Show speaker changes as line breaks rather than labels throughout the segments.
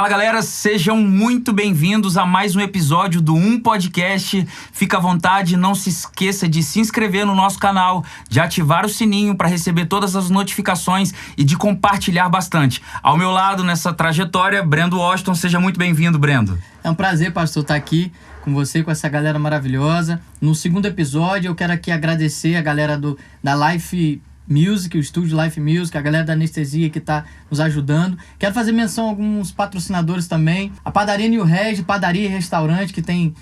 Fala galera, sejam muito bem-vindos a mais um episódio do Podcast. Fica à vontade, não se esqueça de se inscrever no nosso canal, de ativar o sininho para receber todas as notificações e de compartilhar bastante. Ao meu lado nessa trajetória, Brendo Washington, seja muito bem-vindo, Brendo.
É um prazer, pastor, estar aqui com você, com essa galera maravilhosa. No segundo episódio, eu quero aqui agradecer a galera da Life Music, o estúdio Life Music, a galera da Anestesia que está nos ajudando. Quero fazer menção a alguns patrocinadores também. A Padaria New Reg, padaria e restaurante, que tem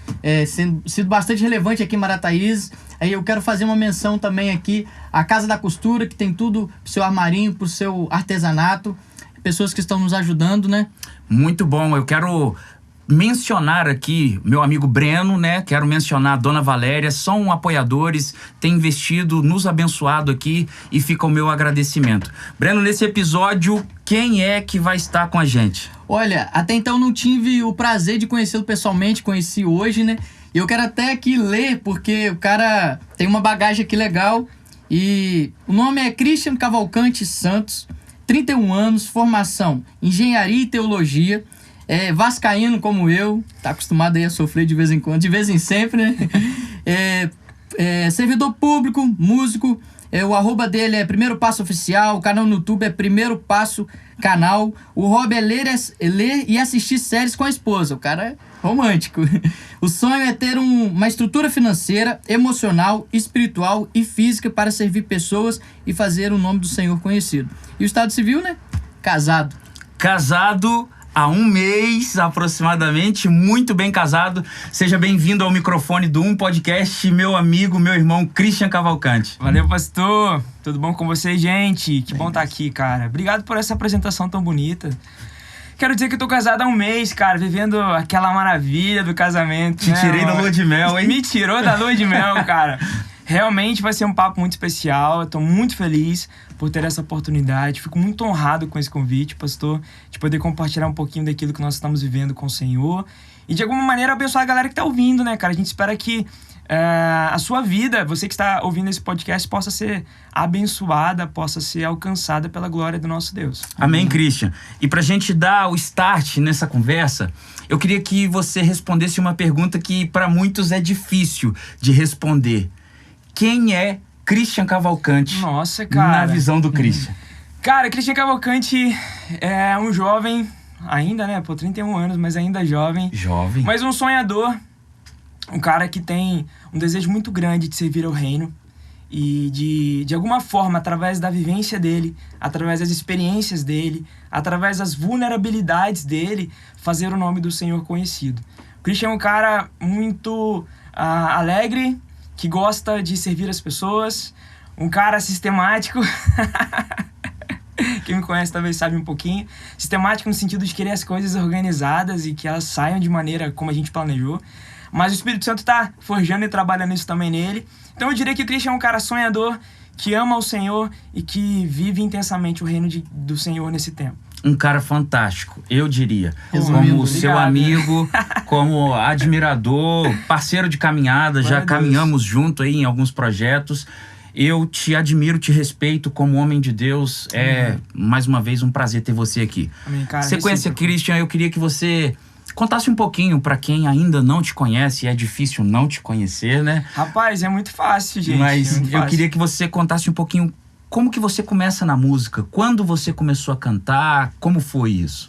sido bastante relevante aqui em Marataízes. Aí eu quero fazer uma menção também aqui à Casa da Costura, que tem tudo pro seu armarinho, pro seu artesanato. Pessoas que estão nos ajudando, né?
Muito bom, eu quero mencionar aqui meu amigo Breno, né? Quero mencionar a Dona Valéria, são apoiadores, têm investido, nos abençoado aqui e fica o meu agradecimento. Breno, nesse episódio, quem é que vai estar com a gente?
Olha, até então não tive o prazer de conhecê-lo pessoalmente, conheci hoje, né? E eu quero até aqui ler, porque o cara tem uma bagagem aqui legal. E o nome é Christian Cavalcante Santos, 31 anos, formação Engenharia e Teologia. Vascaíno como eu, tá acostumado aí a sofrer de vez em quando, de vez em sempre, né? Servidor público, músico, o arroba dele é Primeiro Passo Oficial, o canal no YouTube é Primeiro Passo Canal, o hobby é ler e assistir séries com a esposa, o cara é romântico. O sonho é ter uma estrutura financeira, emocional, espiritual e física para servir pessoas e fazer o nome do Senhor conhecido. E o estado civil, né? Casado.
Há um mês, aproximadamente, muito bem casado. Seja bem-vindo ao microfone do Podcast, meu amigo, meu irmão, Christian Cavalcante.
Valeu, pastor. Tudo bom com vocês, gente? Que bom estar aqui, cara. Obrigado por essa apresentação tão bonita. Quero dizer que eu tô casado há um mês, cara, vivendo aquela maravilha do casamento.
Te tirei da lua de mel, hein?
Me tirou da lua de mel, cara. Realmente vai ser um papo muito especial. Eu tô muito feliz por ter essa oportunidade. Fico muito honrado com esse convite, pastor, de poder compartilhar um pouquinho daquilo que nós estamos vivendo com o Senhor. E de alguma maneira abençoar a galera que tá ouvindo, né, cara? A gente espera que a sua vida, você que está ouvindo esse podcast, possa ser abençoada, possa ser alcançada pela glória do nosso Deus.
Amém, Christian. E pra gente dar o start nessa conversa, eu queria que você respondesse uma pergunta que para muitos é difícil de responder. Quem é Christian Cavalcante?
Nossa, cara.
Na visão do Christian.
Cara, Christian Cavalcante é um jovem, ainda, né? 31 anos, mas ainda jovem.
Jovem.
Mas um sonhador. Um cara que tem um desejo muito grande de servir ao reino. E de alguma forma, através da vivência dele, através das experiências dele, através das vulnerabilidades dele, fazer o nome do Senhor conhecido. O Christian é um cara muito alegre, que gosta de servir as pessoas, um cara sistemático, quem me conhece talvez sabe um pouquinho, sistemático no sentido de querer as coisas organizadas e que elas saiam de maneira como a gente planejou, mas o Espírito Santo está forjando e trabalhando isso também nele. Então eu diria que o Christian é um cara sonhador, que ama o Senhor e que vive intensamente o reino do Senhor nesse tempo.
Um cara fantástico, eu diria.
Resumindo,
como seu amigo, como admirador, parceiro de caminhada, já caminhamos junto aí em alguns projetos. Eu te admiro, te respeito como homem de Deus. Mais uma vez, um prazer ter você aqui.
Amém, cara.
Sequência, Christian, eu queria que você contasse um pouquinho para quem ainda não te conhece. É difícil não te conhecer, né?
Rapaz, é muito fácil, gente.
Mas eu queria que você contasse um pouquinho como que você começa na música? Quando você começou a cantar? Como foi isso?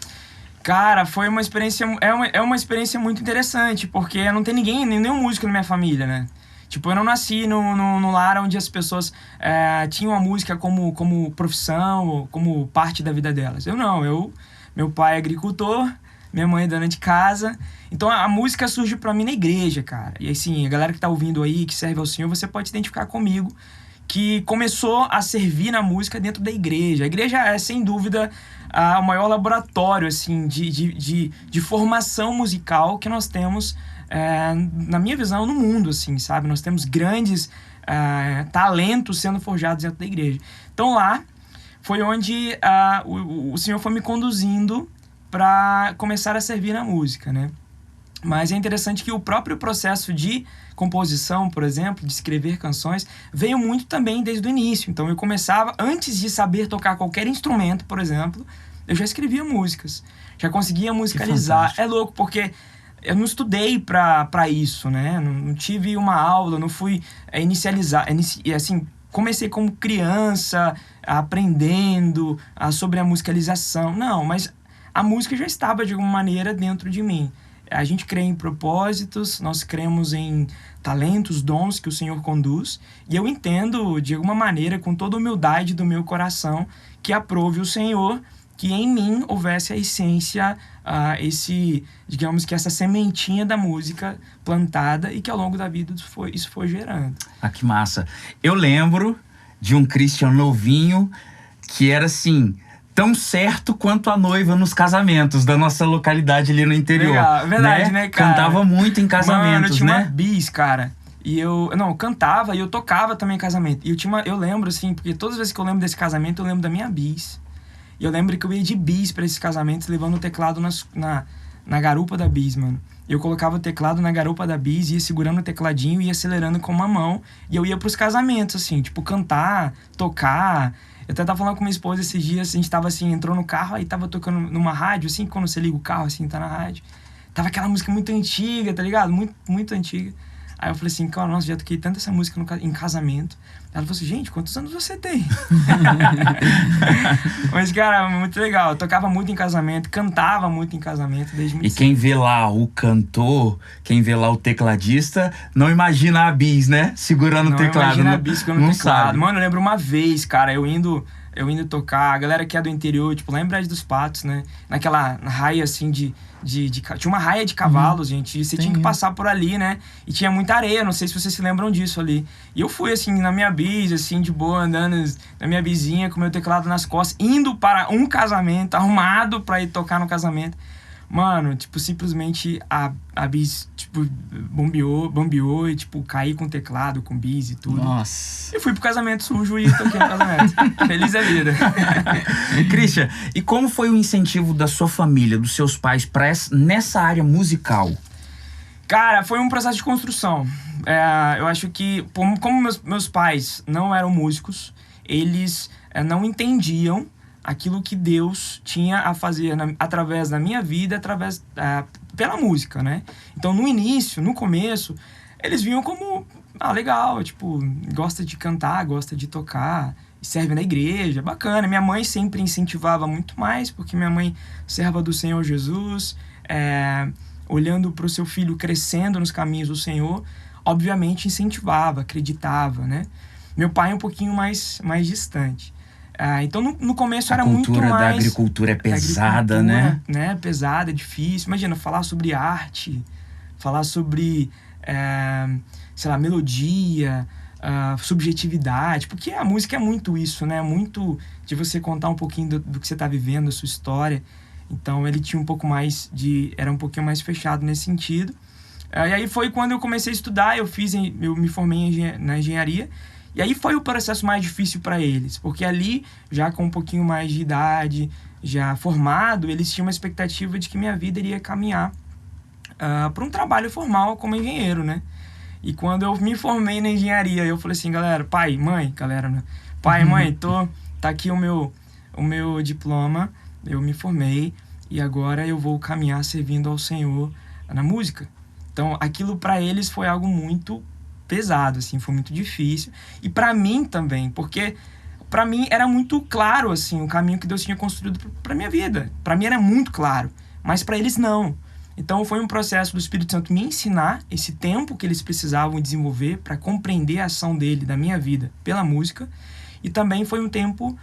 Cara, foi uma experiência... É uma experiência muito interessante, porque não tem nenhum músico na minha família, né? Tipo, eu não nasci no lar onde as pessoas tinham a música como profissão, como parte da vida delas. Meu pai é agricultor, minha mãe é dona de casa. Então a música surge pra mim na igreja, cara. E assim, a galera que tá ouvindo aí, que serve ao Senhor, você pode se identificar comigo, que começou a servir na música dentro da igreja. A igreja é, sem dúvida, o maior laboratório assim, de formação musical que nós temos, na minha visão, no mundo, assim, sabe? Nós temos grandes talentos sendo forjados dentro da igreja. Então lá foi onde o Senhor foi me conduzindo para começar a servir na música, né? Mas é interessante que o próprio processo de composição, por exemplo, de escrever canções, veio muito também desde o início. Então eu começava, antes de saber tocar qualquer instrumento, por exemplo, eu já escrevia músicas, já conseguia musicalizar. É louco, porque eu não estudei pra isso, né? Não tive uma aula, não fui assim, comecei como criança, aprendendo sobre a musicalização. Não, mas a música já estava de alguma maneira dentro de mim. A gente crê em propósitos, nós cremos em talentos, dons que o Senhor conduz, e eu entendo, de alguma maneira, com toda a humildade do meu coração, que aprove o Senhor que em mim houvesse a essência, digamos que essa sementinha da música plantada, e que ao longo da vida isso foi gerando.
Ah, que massa. Eu lembro de um Christian novinho que era assim, tão certo quanto a noiva nos casamentos da nossa localidade ali no interior.
Legal, verdade, né, cara?
Cantava muito em casamentos,
mano, eu tinha
né?
uma bis, cara. E eu cantava e eu tocava também em casamento. E eu lembro, assim, porque todas as vezes que eu lembro desse casamento, eu lembro da minha bis. E eu lembro que eu ia de bis pra esses casamentos, levando o teclado na garupa da bis, mano. Eu colocava o teclado na garupa da bis, ia segurando o tecladinho e ia acelerando com uma mão. E eu ia pros casamentos, assim, tipo, cantar, tocar. Eu até tava falando com minha esposa esses dias, a gente tava assim, entrou no carro, aí tava tocando numa rádio, assim, quando você liga o carro, assim, tá na rádio. Tava aquela música muito antiga, tá ligado? Muito, muito antiga. Aí eu falei assim, cara, nossa, já toquei tanto essa música em casamento. Ela falou assim, gente, quantos anos você tem? Mas, cara, muito legal. Eu tocava muito em casamento, cantava muito em casamento desde muito
E quem vê lá o cantor, quem vê lá o tecladista, não imagina a bis, né? Segurando o teclado.
Não imagina a bis segurando o teclado.
Sabe.
Mano, eu lembro uma vez, cara, eu indo tocar, a galera que é do interior, tipo, lá em Brejo dos Patos, né? Naquela raia, assim, tinha uma raia de cavalos, gente, e você tinha que passar por ali, né? E tinha muita areia, não sei se vocês se lembram disso ali. E eu fui, assim, na minha bis, assim, de boa, andando na minha bizinha, com meu teclado nas costas, indo para um casamento, arrumado pra ir tocar no casamento. Mano, tipo, simplesmente a bis, tipo, bombeou e, tipo, caí com o teclado, com bis e tudo.
Nossa.
Eu fui pro casamento sujo e toquei no casamento. Feliz a vida.
Christian, e como foi o incentivo da sua família, dos seus pais, nessa área musical?
Cara, foi um processo de construção. Eu acho que, como meus pais não eram músicos, eles não entendiam aquilo que Deus tinha a fazer através da minha vida, pela música, né? Então, no começo, eles viam como, legal, tipo, gosta de cantar, gosta de tocar, serve na igreja, bacana. Minha mãe sempre incentivava muito mais, porque minha mãe, serva do Senhor Jesus, olhando para o seu filho crescendo nos caminhos do Senhor, obviamente incentivava, acreditava, né? Meu pai é um pouquinho mais distante. Então, no começo era muito mais... A cultura da
agricultura é pesada, né?
Pesada, é difícil. Imagina, falar sobre arte, falar sobre, sei lá, melodia, subjetividade. Porque a música é muito isso, né? Muito de você contar um pouquinho do que você está vivendo, da sua história. Então, ele tinha era um pouquinho mais fechado nesse sentido. E aí foi quando eu comecei a estudar, eu me formei na engenharia. E aí foi o processo mais difícil para eles, porque ali, já com um pouquinho mais de idade, já formado, eles tinham uma expectativa de que minha vida iria caminhar para um trabalho formal como engenheiro, né? E quando eu me formei na engenharia, eu falei assim, pai, mãe, tá aqui o meu diploma, eu me formei e agora eu vou caminhar servindo ao Senhor na música. Então, aquilo para eles foi algo muito pesado, assim, foi muito difícil. E para mim também, porque para mim era muito claro, assim, o caminho que Deus tinha construído para minha vida. Para mim era muito claro, mas para eles não. Então foi um processo do Espírito Santo me ensinar esse tempo que eles precisavam desenvolver para compreender a ação dele, da minha vida, pela música. E também foi um tempo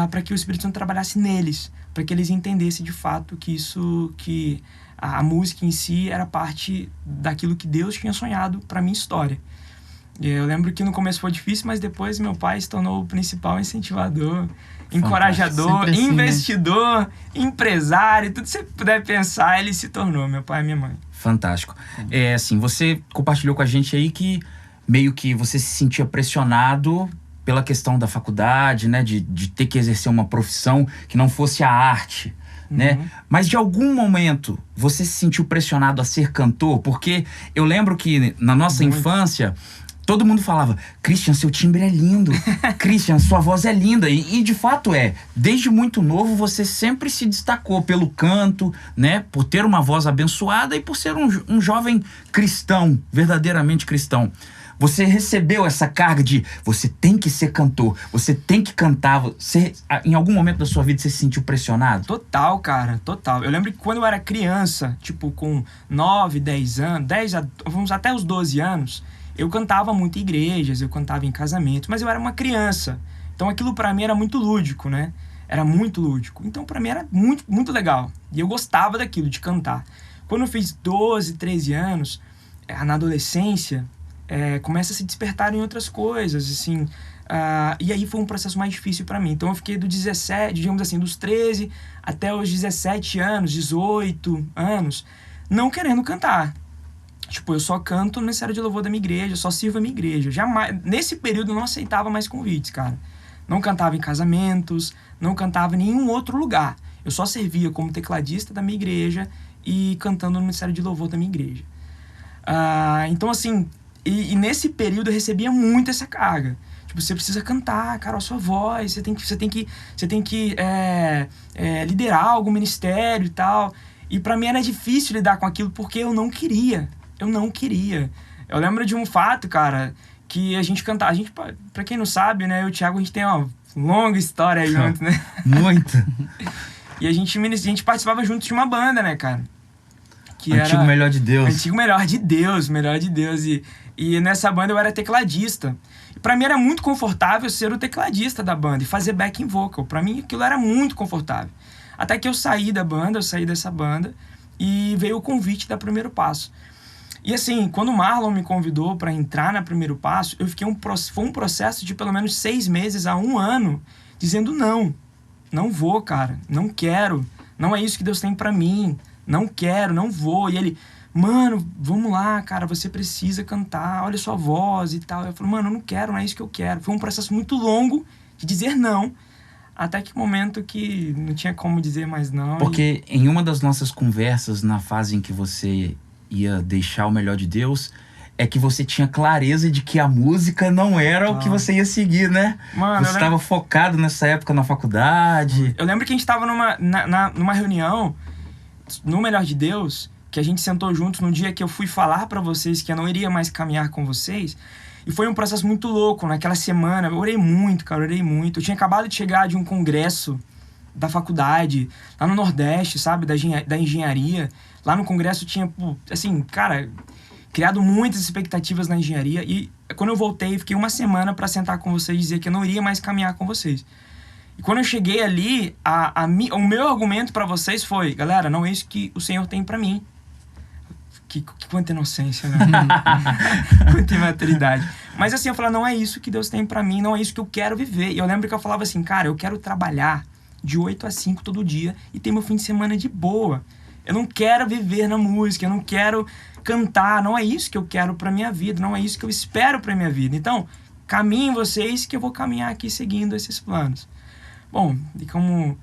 para que o Espírito Santo trabalhasse neles, para que eles entendessem de fato que a música em si era parte daquilo que Deus tinha sonhado para minha história. Eu lembro que no começo foi difícil, mas depois meu pai se tornou o principal incentivador, encorajador, assim, investidor, né? Empresário, tudo que você puder pensar, ele se tornou, meu pai e minha mãe.
Fantástico. Assim, você compartilhou com a gente aí que meio que você se sentia pressionado pela questão da faculdade, né? De ter que exercer uma profissão que não fosse a arte, né? Mas de algum momento você se sentiu pressionado a ser cantor? Porque eu lembro que na nossa infância... todo mundo falava, Christian, seu timbre é lindo. Christian, sua voz é linda. E de fato é. Desde muito novo, você sempre se destacou pelo canto, né? Por ter uma voz abençoada e por ser um jovem cristão, verdadeiramente cristão. Você recebeu essa carga de você tem que ser cantor, você tem que cantar. Você, em algum momento da sua vida, você se sentiu pressionado?
Total, cara, total. Eu lembro que quando eu era criança, tipo com 9, 10 anos, vamos até os 12 anos, eu cantava muito em igrejas, eu cantava em casamento, mas eu era uma criança. Então aquilo pra mim era muito lúdico, né? Era muito lúdico. Então pra mim era muito, muito legal. E eu gostava daquilo, de cantar. Quando eu fiz 12, 13 anos, na adolescência, começa a se despertar em outras coisas, assim. E aí foi um processo mais difícil pra mim. Então eu fiquei do 17, digamos assim, dos 13 até os 17 anos, 18 anos, não querendo cantar. Tipo, eu só canto no Ministério de Louvor da minha igreja, só sirvo a minha igreja. Jamais, nesse período eu não aceitava mais convites, cara. Não cantava em casamentos, não cantava em nenhum outro lugar. Eu só servia como tecladista da minha igreja e cantando no Ministério de Louvor da minha igreja. Então, assim, e nesse período eu recebia muito essa carga. Tipo, você precisa cantar, cara, a sua voz, você tem que liderar algum ministério e tal. E pra mim era difícil lidar com aquilo porque eu não queria. Eu lembro de um fato, cara, que a gente cantava. A gente, pra quem não sabe, né, eu e o Thiago, a gente tem uma longa história aí junto, né?
Muito.
E a gente participava junto de uma banda, né, cara? Que
Antigo
era
Melhor de Deus.
Antigo Melhor de Deus. E nessa banda eu era tecladista. E pra mim era muito confortável ser o tecladista da banda e fazer backing vocal. Pra mim aquilo era muito confortável. Até que eu saí dessa banda e veio o convite da Primeiro Passo. E assim, quando o Marlon me convidou para entrar na Primeiro Passo, eu fiquei foi um processo de pelo menos 6 meses a 1 ano, dizendo não vou, cara, não quero, não é isso que Deus tem para mim, não quero, não vou. E ele, mano, vamos lá, cara, você precisa cantar, olha a sua voz e tal. Eu falei, mano, eu não quero, não é isso que eu quero. Foi um processo muito longo de dizer não, até que momento que não tinha como dizer mais não.
Porque em uma das nossas conversas, na fase em que você ia deixar o Melhor de Deus, é que você tinha clareza de que a música não era o que você ia seguir, né?
Mano,
você estava focado nessa época na faculdade.
Eu lembro que a gente estava numa reunião no Melhor de Deus, que a gente sentou juntos no dia que eu fui falar pra vocês que eu não iria mais caminhar com vocês. E foi um processo muito louco. Naquela semana, eu orei muito, cara, orei muito. Eu tinha acabado de chegar de um congresso da faculdade, lá no Nordeste, sabe, da engenharia. Lá no congresso tinha, assim, cara, criado muitas expectativas na engenharia. E quando eu voltei, fiquei uma semana pra sentar com vocês e dizer que eu não iria mais caminhar com vocês. E quando eu cheguei ali, o meu argumento pra vocês foi, galera, não é isso que o Senhor tem pra mim. Quanta inocência, né? Quanta imaturidade. Mas assim, eu falava, não é isso que Deus tem pra mim, não é isso que eu quero viver. E eu lembro que eu falava assim, cara, eu quero trabalhar de 8 a 5 todo dia e ter meu fim de semana de boa. Eu não quero viver na música, eu não quero cantar, não é isso que eu quero pra minha vida, não é isso que eu espero pra minha vida. Então, caminhem vocês que eu vou caminhar aqui seguindo esses planos. Bom, e como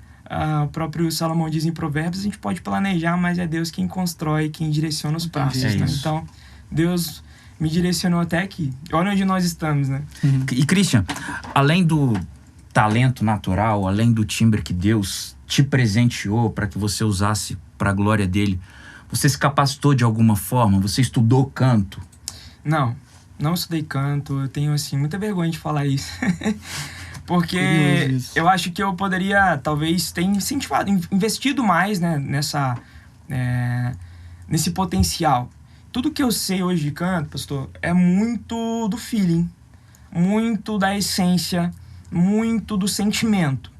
o próprio Salomão diz em Provérbios, a gente pode planejar, mas é Deus quem constrói, quem direciona os passos, né? Então, Deus me direcionou até aqui. Olha onde nós estamos, né?
E Christian, além do talento natural, além do timbre que Deus te presenteou para que você usasse para a glória dele, você se capacitou de alguma forma? Você estudou canto?
Não estudei canto. Eu tenho, assim, muita vergonha de falar isso. Porque eu acho que eu poderia, talvez, ter incentivado, investido mais, né, nesse potencial. Tudo que eu sei hoje de canto, pastor, é muito do feeling, muito da essência, muito do sentimento.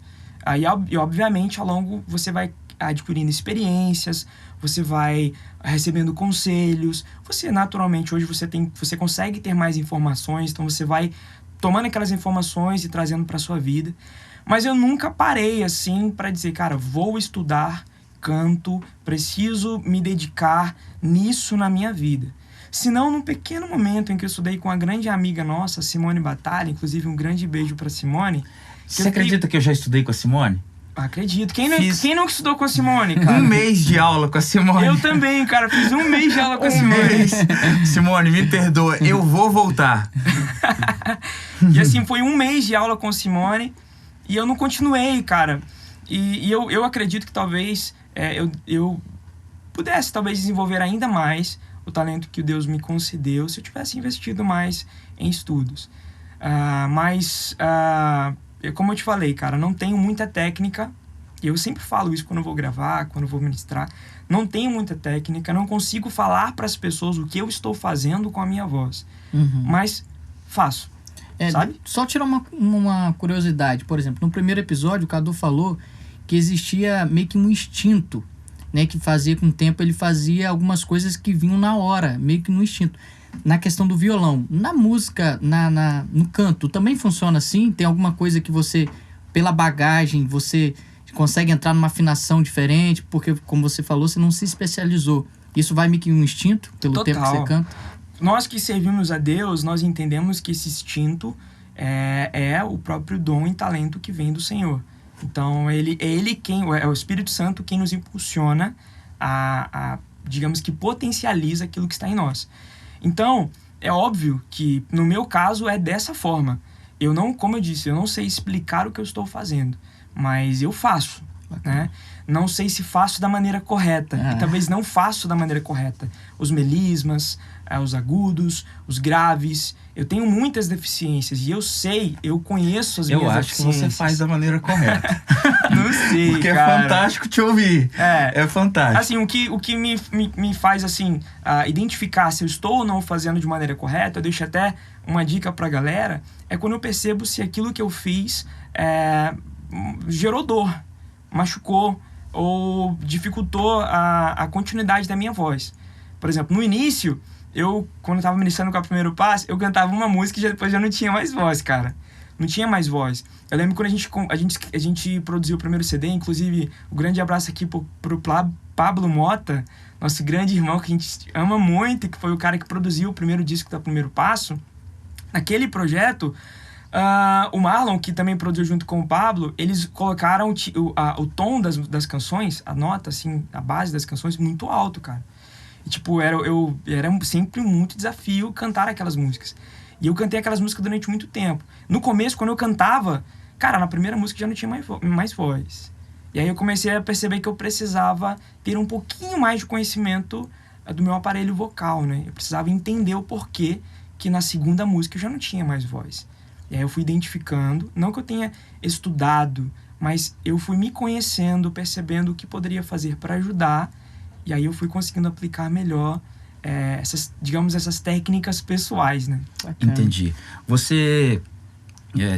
Aí, obviamente, ao longo você vai adquirindo experiências, você vai recebendo conselhos, você naturalmente hoje você consegue ter mais informações, então você vai tomando aquelas informações e trazendo para sua vida. Mas eu nunca parei assim para dizer, cara, vou estudar canto, preciso me dedicar nisso na minha vida. Senão, num pequeno momento em que eu estudei com uma grande amiga nossa, Simone Batalha, inclusive um grande beijo para Simone.
Você acredita que eu já estudei com a Simone?
Acredito. Quem nunca estudou com a Simone, cara?
1 mês de aula com a Simone.
Eu também, cara. Fiz 1 mês de aula com a Simone.
mês. Simone, me perdoa. Eu vou voltar.
E assim, foi 1 mês de aula com a Simone e eu não continuei, cara. E eu acredito que talvez eu pudesse talvez desenvolver ainda mais o talento que Deus me concedeu se eu tivesse investido mais em estudos. Mas, como eu te falei, cara, não tenho muita técnica. E eu sempre falo isso quando eu vou gravar, quando eu vou ministrar. Não tenho muita técnica, não consigo falar para as pessoas o que eu estou fazendo com a minha voz. Mas faço, sabe?
Só tirar uma curiosidade. Por exemplo, no primeiro episódio, o Cadu falou que existia meio que um instinto, né? Que fazia com o tempo, ele fazia algumas coisas que vinham na hora, meio que no instinto. Na questão do violão, na música, no canto, também funciona assim? Tem alguma coisa que você, pela bagagem, você consegue entrar numa afinação diferente? Porque, como você falou, você não se especializou. Isso vai meio que um instinto, pelo tempo que você canta?
Nós que servimos a Deus, nós entendemos que esse instinto é o próprio dom e talento que vem do Senhor. Então, é o Espírito Santo quem nos impulsiona digamos que potencializa aquilo que está em nós. Então, é óbvio que, no meu caso, é dessa forma. Como eu disse, eu não sei explicar o que eu estou fazendo, mas eu faço, né? Não sei se faço da maneira correta, e talvez não faço da maneira correta. Os melismas, os agudos, os graves, eu tenho muitas deficiências, e eu conheço as minhas deficiências.
Eu acho que você faz da maneira correta.
Não sei,
porque
cara.
É fantástico te ouvir. É fantástico.
Assim, o que me faz, assim, identificar se eu estou ou não fazendo de maneira correta, eu deixo até uma dica pra galera, é quando eu percebo se aquilo que eu fiz gerou dor, machucou ou dificultou a continuidade da minha voz. Por exemplo, no início, quando eu tava ministrando com o Primeiro Passo, eu cantava uma música e depois já não tinha mais voz, cara. Não tinha mais voz. Eu lembro quando a gente produziu o primeiro CD, inclusive, um grande abraço aqui pro Pablo Mota, nosso grande irmão que a gente ama muito, que foi o cara que produziu o primeiro disco do Primeiro Passo. Naquele projeto, o Marlon, que também produziu junto com o Pablo, eles colocaram o tom das canções, a nota, assim, a base das canções, muito alto, cara. E, tipo, era sempre muito desafio cantar aquelas músicas. E eu cantei aquelas músicas durante muito tempo. No começo, quando eu cantava, cara, na primeira música já não tinha mais voz. E aí eu comecei a perceber que eu precisava ter um pouquinho mais de conhecimento do meu aparelho vocal, né? Eu precisava entender o porquê que na segunda música eu já não tinha mais voz. E aí eu fui identificando, não que eu tenha estudado, mas eu fui me conhecendo, percebendo o que poderia fazer para ajudar. E aí eu fui conseguindo aplicar melhor essas técnicas pessoais, né?
Entendi. Você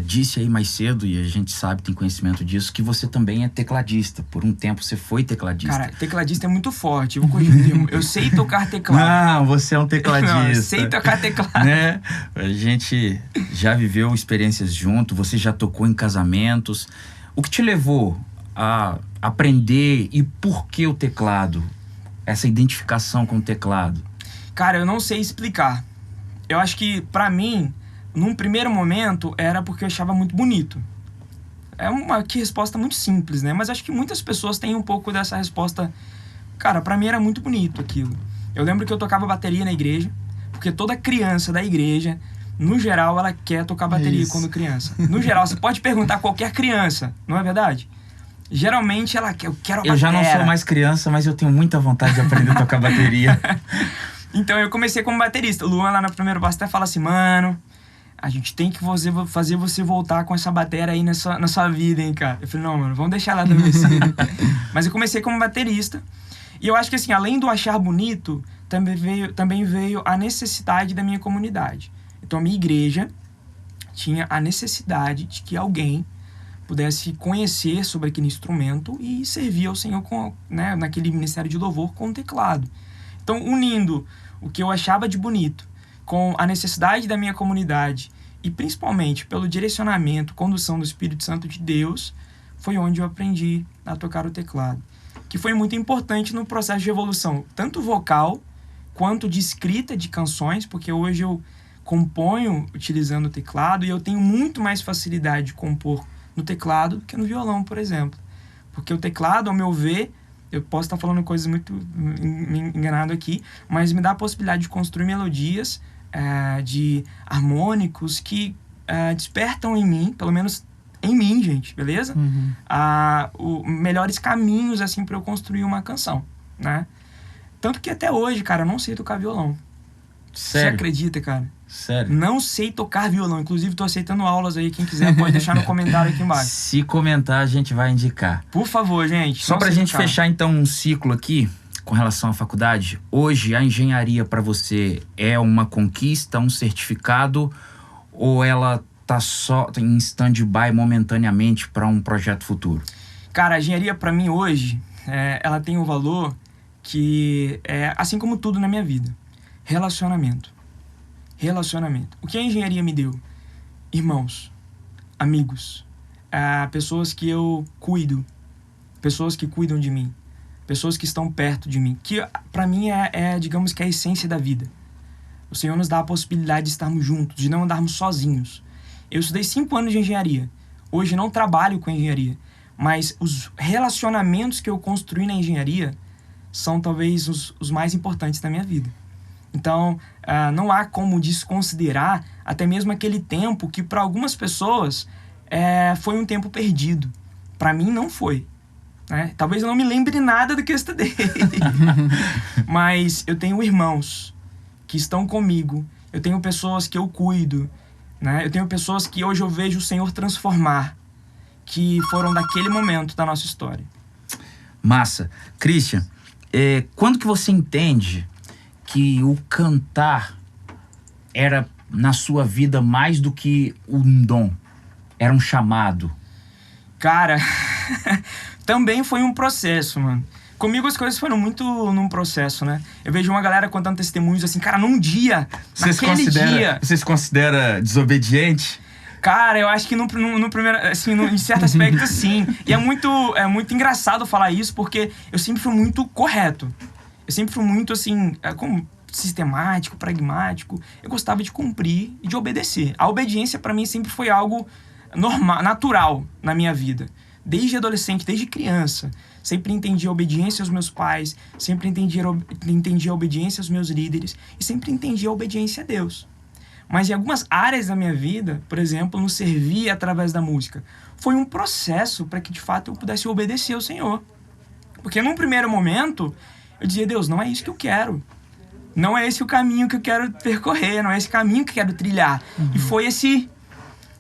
disse aí mais cedo, e a gente sabe, tem conhecimento disso, que você também é tecladista. Por um tempo você foi tecladista.
Cara, tecladista é muito forte. Eu vou corrigir. Eu sei tocar teclado.
Não, você é um tecladista.
Não, eu sei tocar teclado.
Né? A gente já viveu experiências junto, você já tocou em casamentos. O que te levou a aprender e por que o teclado? Essa identificação com o teclado?
Cara, eu não sei explicar. Eu acho que, pra mim, num primeiro momento, era porque eu achava muito bonito. É uma resposta muito simples, né? Mas acho que muitas pessoas têm um pouco dessa resposta. Cara, pra mim era muito bonito aquilo. Eu lembro que eu tocava bateria na igreja, porque toda criança da igreja, no geral, ela quer tocar bateria quando criança. No geral, você pode perguntar a qualquer criança, não é verdade? Geralmente ela quer, eu quero a bateria.
Eu já não sou mais criança, mas eu tenho muita vontade de aprender a tocar bateria.
Então eu comecei como baterista. O Luan lá no Primeiro Passo até fala assim, mano, a gente tem que fazer você voltar com essa bateria aí na sua vida, hein, cara. Eu falei, não, mano, vamos deixar ela adormecer. Mas eu comecei como baterista. E eu acho que assim, além do achar bonito, também veio a necessidade da minha comunidade. Então a minha igreja tinha a necessidade de que alguém pudesse conhecer sobre aquele instrumento e servir ao Senhor naquele ministério de louvor com o teclado. Então, unindo o que eu achava de bonito com a necessidade da minha comunidade e principalmente pelo direcionamento, condução do Espírito Santo de Deus, foi onde eu aprendi a tocar o teclado. Que foi muito importante no processo de evolução, tanto vocal quanto de escrita de canções, porque hoje eu componho utilizando o teclado e eu tenho muito mais facilidade de compor no teclado do que no violão, por exemplo. Porque o teclado, ao meu ver, eu posso estar falando coisas muito enganado aqui, mas me dá a possibilidade de construir melodias, de harmônicos que despertam em mim, pelo menos em mim, gente, beleza? Melhores caminhos, assim, para eu construir uma canção, né? Tanto que até hoje, cara, eu não sei tocar violão.
Sério?
Você acredita, cara?
Sério?
Não sei tocar violão. Inclusive, tô aceitando aulas aí. Quem quiser pode deixar no comentário aqui embaixo.
Se comentar, a gente vai indicar.
Por favor, gente.
Só pra gente fechar, então, um ciclo aqui com relação à faculdade. Hoje, a engenharia pra você é uma conquista, um certificado, ou ela tá só em stand-by momentaneamente para um projeto futuro?
Cara, a engenharia pra mim hoje, ela tem um valor que é assim como tudo na minha vida. Relacionamento. O que a engenharia me deu? Irmãos, amigos, pessoas que eu cuido, pessoas que cuidam de mim, pessoas que estão perto de mim, que pra mim digamos que a essência da vida. O Senhor nos dá a possibilidade de estarmos juntos, de não andarmos sozinhos. Eu estudei 5 anos de engenharia. Hoje não trabalho com engenharia, mas os relacionamentos que eu construí na engenharia são talvez os mais importantes da minha vida. Então, não há como desconsiderar até mesmo aquele tempo que para algumas pessoas foi um tempo perdido. Para mim não foi. Né? Talvez eu não me lembre nada do que eu estudei. Mas eu tenho irmãos que estão comigo. Eu tenho pessoas que eu cuido. Né? Eu tenho pessoas que hoje eu vejo o Senhor transformar, que foram daquele momento da nossa história.
Massa. Christian, quando que você entende que o cantar era, na sua vida, mais do que um dom? Era um chamado?
Cara, também foi um processo, mano. Comigo as coisas foram muito num processo, né? Eu vejo uma galera contando testemunhos assim, cara, num dia, naquele dia...
Você se considera desobediente?
Cara, eu acho que no primeiro, assim, em certo aspecto, sim. E é muito engraçado falar isso, porque eu sempre fui muito correto. Eu sempre fui muito, assim, como sistemático, pragmático. Eu gostava de cumprir e de obedecer. A obediência, pra mim, sempre foi algo normal, natural na minha vida. Desde adolescente, desde criança. Sempre entendi a obediência aos meus pais, sempre entendi a obediência aos meus líderes e sempre entendi a obediência a Deus. Mas em algumas áreas da minha vida, por exemplo, no servir através da música, foi um processo para que, de fato, eu pudesse obedecer ao Senhor. Porque num primeiro momento, eu dizia, Deus, não é isso que eu quero. Não é esse o caminho que eu quero percorrer, não é esse caminho que eu quero trilhar. E foi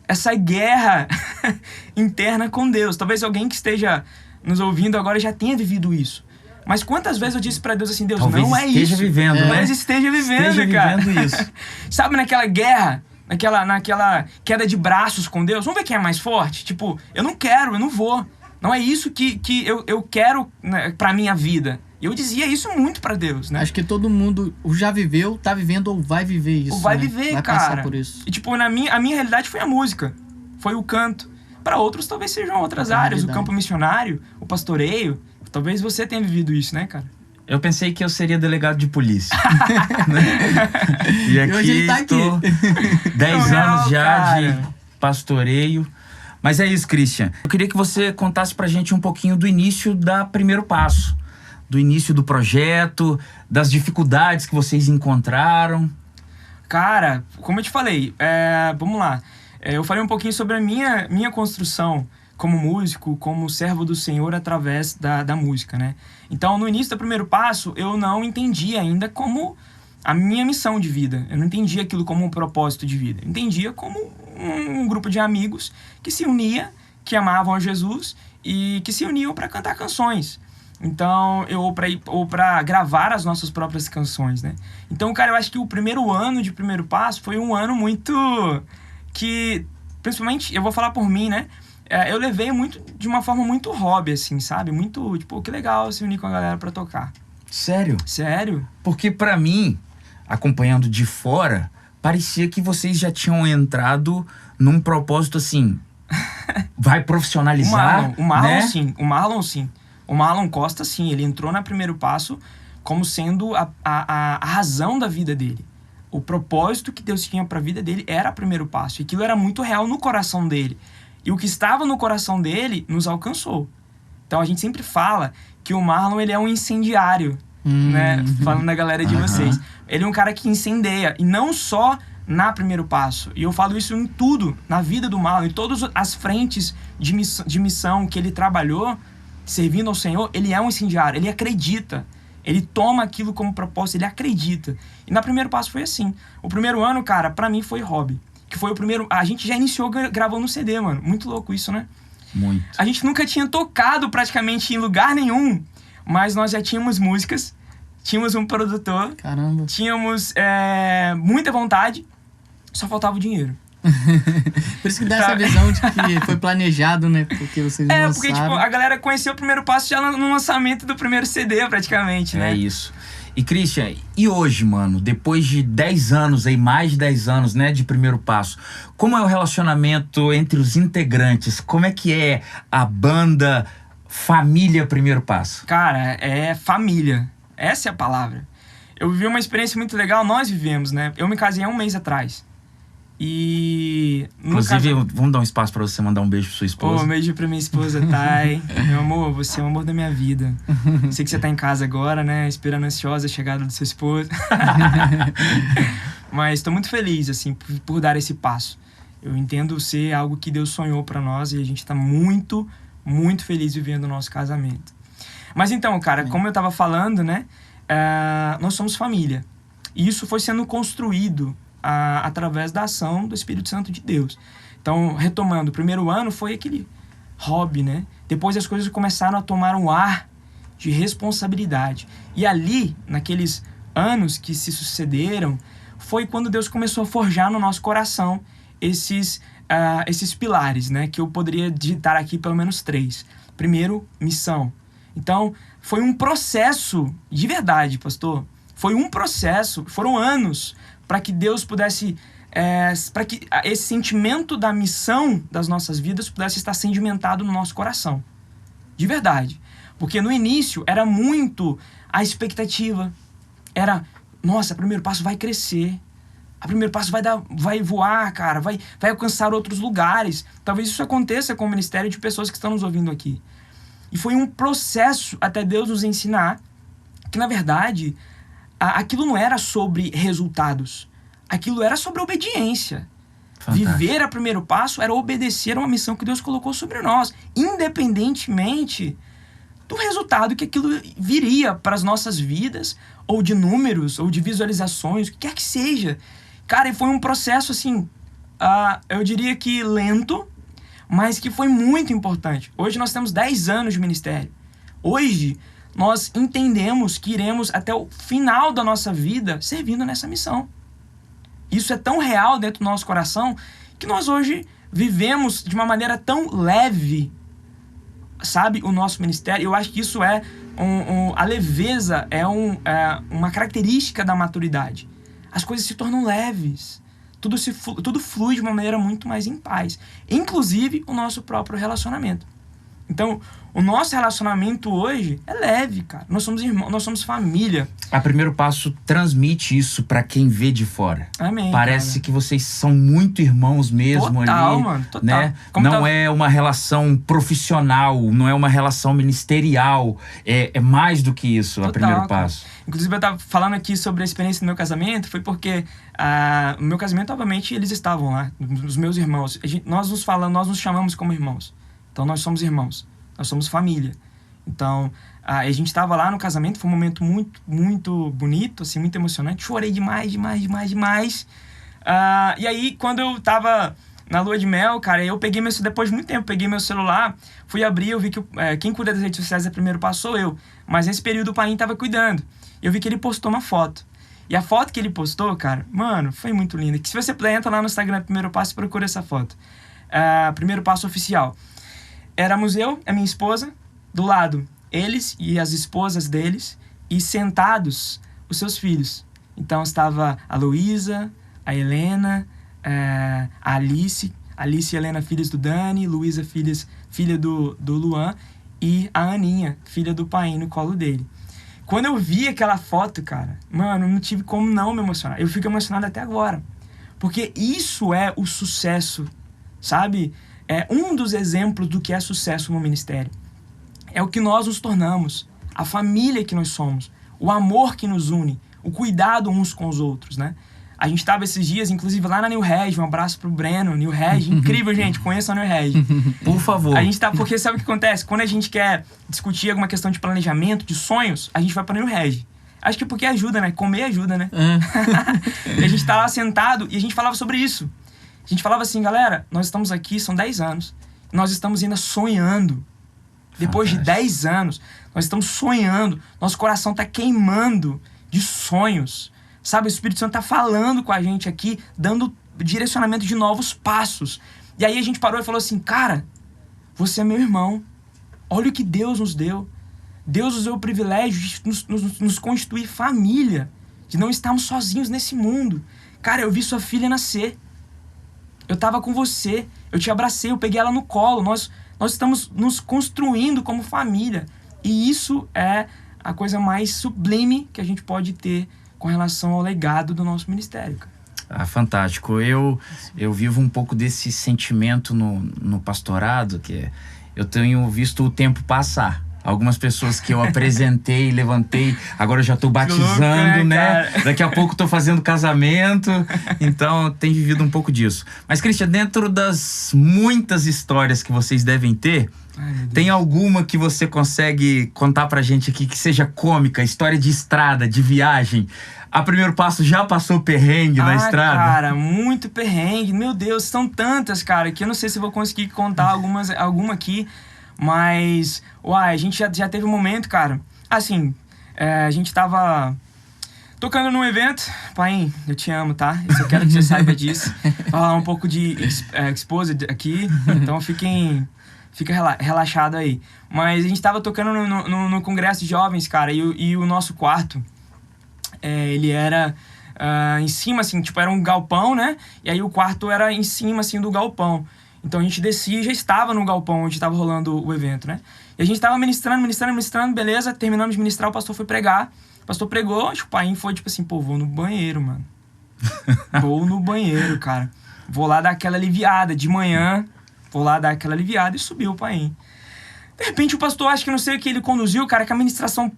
essa guerra interna com Deus. Talvez alguém que esteja nos ouvindo agora já tenha vivido isso. Mas quantas vezes eu disse pra Deus assim, Deus,
talvez
não é isso.
Esteja vivendo, né?
Talvez esteja vivendo, cara.
Isso.
Sabe, naquela guerra, naquela queda de braços com Deus, vamos ver quem é mais forte? Tipo, eu não quero, eu não vou. Não é isso que eu quero, né, pra minha vida. E eu dizia isso muito pra Deus, né?
Acho que todo mundo já viveu, tá vivendo ou vai viver isso.
Ou vai
né?
viver,
vai
cara.
Passar por isso.
E tipo, a minha realidade foi a música. Foi o canto. Para outros talvez sejam outras áreas, o campo missionário, o pastoreio. Talvez você tenha vivido isso, né, cara?
Eu pensei que eu seria delegado de polícia. E aqui
hoje ele tá
estou 10 anos já
cara.
de pastoreio. Mas é isso, Christian. Eu queria que você contasse pra gente um pouquinho do início da Primeiro Passo. Do início do projeto, das dificuldades que vocês encontraram.
Cara, como eu te falei, vamos lá. Eu falei um pouquinho sobre a minha construção como músico, como servo do Senhor através da música, né? Então, no início do Primeiro Passo, eu não entendia ainda como a minha missão de vida. Eu não entendia aquilo como um propósito de vida. Eu entendia como um grupo de amigos que se unia, que amavam a Jesus e que se uniam para cantar canções. Então, ou para gravar as nossas próprias canções, né? Então, cara, eu acho que o primeiro ano de Primeiro Passo foi um ano muito... que, principalmente, eu vou falar por mim, né? Eu levei de uma forma muito hobby, assim, sabe? Muito, tipo, que legal se unir com a galera pra tocar.
Sério?
Sério?
Porque pra mim, acompanhando de fora, parecia que vocês já tinham entrado num propósito assim, vai profissionalizar,
O Marlon,
né?
sim. O Marlon, sim. O Marlon Costa, sim. Ele entrou no Primeiro Passo como sendo a razão da vida dele. O propósito que Deus tinha para a vida dele era o Primeiro Passo. E aquilo era muito real no coração dele. E o que estava no coração dele nos alcançou. Então a gente sempre fala que o Marlon, ele é um incendiário, né? Falando da galera de vocês. Ele é um cara que incendeia, e não só na Primeiro Passo. E eu falo isso em tudo, na vida do Marlon, em todas as frentes de missão que ele trabalhou, servindo ao Senhor, ele é um incendiário, ele acredita. Ele toma aquilo como propósito, ele acredita. E na Primeiro Passo foi assim. O primeiro ano, cara, pra mim foi hobby. Que foi o primeiro... A gente já iniciou gravando um CD, mano. Muito louco isso, né?
Muito.
A gente nunca tinha tocado praticamente em lugar nenhum, mas nós já tínhamos músicas, tínhamos um produtor.
Caramba.
Tínhamos muita vontade, só faltava o dinheiro.
Por isso que dá essa visão de que foi planejado, né? Porque vocês não
porque tipo,
lançaram.
a galera conheceu o Primeiro Passo já no lançamento do primeiro CD, praticamente, né?
É isso. E, Christian, e hoje, mano, depois de 10 anos aí, mais de 10 anos, né, de Primeiro Passo, como é o relacionamento entre os integrantes? Como é que é a banda família Primeiro Passo?
Cara, é família. Essa é a palavra. Eu vivi uma experiência muito legal, nós vivemos, né? Eu me casei há um mês atrás. E...
Inclusive, vamos dar um espaço pra você mandar um beijo pra sua esposa.
Um beijo pra minha esposa, Thay. Meu amor, você é o amor da minha vida. Sei que você tá em casa agora, né? Esperando ansiosa a chegada do seu esposo. Mas tô muito feliz, assim, por dar esse passo. Eu entendo ser algo que Deus sonhou pra nós e a gente tá muito, muito feliz vivendo o nosso casamento. Mas então, cara, como eu tava falando, né? Nós somos família. E isso foi sendo construído através da ação do Espírito Santo de Deus. Então, retomando, o primeiro ano foi aquele hobby, né? Depois as coisas começaram a tomar um ar de responsabilidade. E ali, naqueles anos que se sucederam, foi quando Deus começou a forjar no nosso coração esses pilares, né? Que eu poderia digitar aqui pelo menos 3. Primeiro, missão. Então, foi um processo de verdade, pastor. Foi um processo, foram anos para que Deus pudesse, para que esse sentimento da missão das nossas vidas pudesse estar sedimentado no nosso coração. De verdade. Porque no início era muito a expectativa. Era, nossa, Primeiro Passo vai crescer. A Primeiro Passo vai voar, cara, vai alcançar outros lugares. Talvez isso aconteça com o ministério de pessoas que estão nos ouvindo aqui. E foi um processo até Deus nos ensinar que, na verdade, aquilo não era sobre resultados. Aquilo era sobre obediência. Fantástico. Viver a Primeiro Passo era obedecer a uma missão que Deus colocou sobre nós, independentemente do resultado que aquilo viria para as nossas vidas, ou de números, ou de visualizações, o que quer que seja. Cara, e foi um processo, assim, eu diria que lento, mas que foi muito importante. Hoje nós temos 10 anos de ministério. Hoje nós entendemos que iremos até o final da nossa vida servindo nessa missão. Isso é tão real dentro do nosso coração que nós hoje vivemos de uma maneira tão leve, sabe, o nosso ministério. Eu acho que isso é a leveza, é uma característica da maturidade. As coisas se tornam leves. Tudo flui de uma maneira muito mais em paz. Inclusive o nosso próprio relacionamento. Então, o nosso relacionamento hoje é leve, cara. Nós somos irmãos, nós somos família.
A Primeiro Passo transmite isso pra quem vê de fora.
Amém.
Parece
cara.
que vocês são muito irmãos mesmo.
Total,
ali.
Mano, total.
Né? Não é uma relação profissional, não é uma relação ministerial. É mais do que isso, total, a Primeiro Passo.
Cara. Inclusive, eu tava falando aqui sobre a experiência do meu casamento, foi porque no meu casamento, obviamente, eles estavam lá, os meus irmãos. Nós nos chamamos como irmãos. Então, nós somos irmãos. Nós somos família. Então, a gente estava lá no casamento, foi um momento muito, muito bonito, assim, muito emocionante. Chorei demais. E aí, quando eu tava na lua de mel, cara, depois de muito tempo, peguei meu celular, fui abrir, eu vi que quem cuida das redes sociais Primeiro Passo sou eu. Mas nesse período o pai tava cuidando. Eu vi que ele postou uma foto. E a foto que ele postou, cara, mano, foi muito linda. Que se você puder, entra lá no Instagram Primeiro Passo e procura essa foto. Primeiro Passo Oficial. Éramos eu, a minha esposa, do lado, eles e as esposas deles, e sentados os seus filhos. Então estava a Luísa, a Helena, a Alice e Helena, filhas do Dani, Luísa, filha do Luan, e a Aninha, filha do pai, no colo dele. Quando eu vi aquela foto, cara, mano, não tive como não me emocionar. Eu fico emocionado até agora. Porque isso é o sucesso, sabe? É um dos exemplos do que é sucesso no ministério. é o que nós nos tornamos, a família que nós somos, o amor que nos une, o cuidado uns com os outros, né? A gente estava esses dias, inclusive, lá na New Reg, um abraço pro Breno, New Reg, incrível, gente, conheçam a New Reg.
Por favor.
A gente tá, porque sabe o que acontece? Quando a gente quer discutir alguma questão de planejamento, de sonhos, a gente vai pra New Reg. Acho que porque ajuda, né? Comer ajuda, né? E a gente tá lá sentado e a gente falava sobre isso. A gente falava assim, galera, nós estamos aqui, são 10 anos, nós estamos ainda sonhando. Depois de 10 anos, nós estamos sonhando, nosso coração tá queimando de sonhos. Sabe, o Espírito Santo tá falando com a gente aqui, dando direcionamento de novos passos. E aí a gente parou e falou assim, cara, você é meu irmão. Olha o que Deus nos deu. Deus nos deu o privilégio de nos constituir família, de não estarmos sozinhos nesse mundo. Cara, eu vi sua filha nascer. Eu tava com você, eu te abracei, eu peguei ela no colo. Nós estamos nos construindo como família. E isso é a coisa mais sublime que a gente pode ter com relação ao legado do nosso ministério, cara.
Ah, fantástico. Eu vivo um pouco desse sentimento no pastorado, que eu tenho visto o tempo passar. Algumas pessoas que eu apresentei, levantei, agora eu já tô batizando, né? Daqui a pouco tô fazendo casamento, então tem vivido um pouco disso. Mas, Christian, dentro das muitas histórias que vocês devem ter, tem alguma que você consegue contar pra gente aqui que seja cômica, história de estrada, de viagem? A Primeiro Passo já passou perrengue na estrada?
Cara, muito perrengue. Meu Deus, são tantas, cara, que eu não sei se eu vou conseguir contar alguma aqui. Mas, a gente já teve um momento, cara. Assim, a gente tava tocando num evento. Pai, eu te amo, tá? Eu só quero que você saiba disso. Falar um pouco de exposed aqui. Então fica relaxado aí. Mas a gente tava tocando no congresso de jovens, cara. E o nosso quarto, ele era em cima, assim, tipo, era um galpão, né? E aí o quarto era em cima, assim, do galpão. Então a gente descia e já estava no galpão onde estava rolando o evento, né? E a gente estava ministrando, beleza. Terminamos de ministrar, o pastor foi pregar. O pastor pregou, o pai foi tipo assim, pô, vou no banheiro, mano. Vou no banheiro, cara. Vou lá dar aquela aliviada de manhã. Vou lá dar aquela aliviada e subiu o pai. De repente o pastor, acho que não sei o que ele conduziu, cara, que a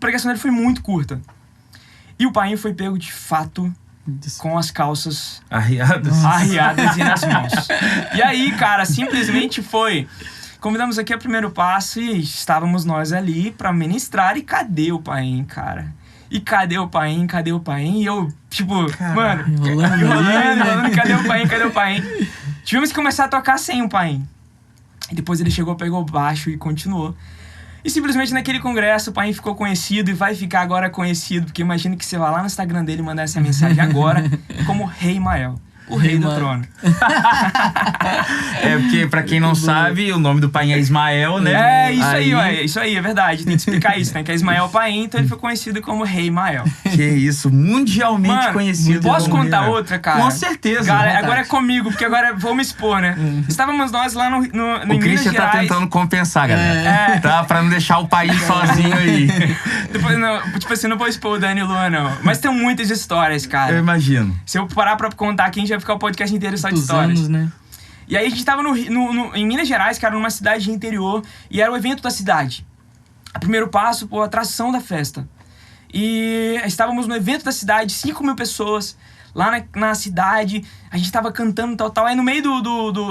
pregação dele foi muito curta. E o pai foi pego de fato com as calças arriadas e nas mãos. E aí, cara, simplesmente foi. Convidamos aqui a Primeiro Passo e estávamos nós ali pra ministrar. E cadê o pai, cara? E cadê o pai? E eu, tipo, mano, enrolando, cadê o pai? Tivemos que começar a tocar sem o pai. E depois ele chegou, pegou o baixo e continuou. E simplesmente naquele congresso o pai ficou conhecido e vai ficar agora conhecido, porque imagina que você vai lá no Instagram dele e mandar essa mensagem agora como Rei Mael, o rei do trono.
Porque pra quem não sabe, o nome do pai é Ismael, né?
Isso aí, é verdade. Tem que explicar isso, né? Que é Ismael Paim, então ele foi conhecido como Rei Mael.
Que isso, mundialmente conhecido.
Posso contar outra, cara?
Com certeza.
Galera, agora é comigo, porque agora vou me expor, né? Estávamos nós lá no
o Christian tá tentando compensar, galera. Tá? Pra não deixar o país sozinho aí.
Depois, tipo assim, não vou expor o Dani e o Luan, não. Mas tem muitas histórias, cara.
Eu imagino.
Se eu parar pra contar aqui, a gente vai ficar o podcast inteiro só de histórias.
Anos, né?
E aí a gente tava em Minas Gerais, cara, numa cidade de interior, e era o evento da cidade. O Primeiro Passo, a atração da festa. E estávamos no evento da cidade, 5 mil pessoas lá na cidade, a gente tava cantando tal. Aí no meio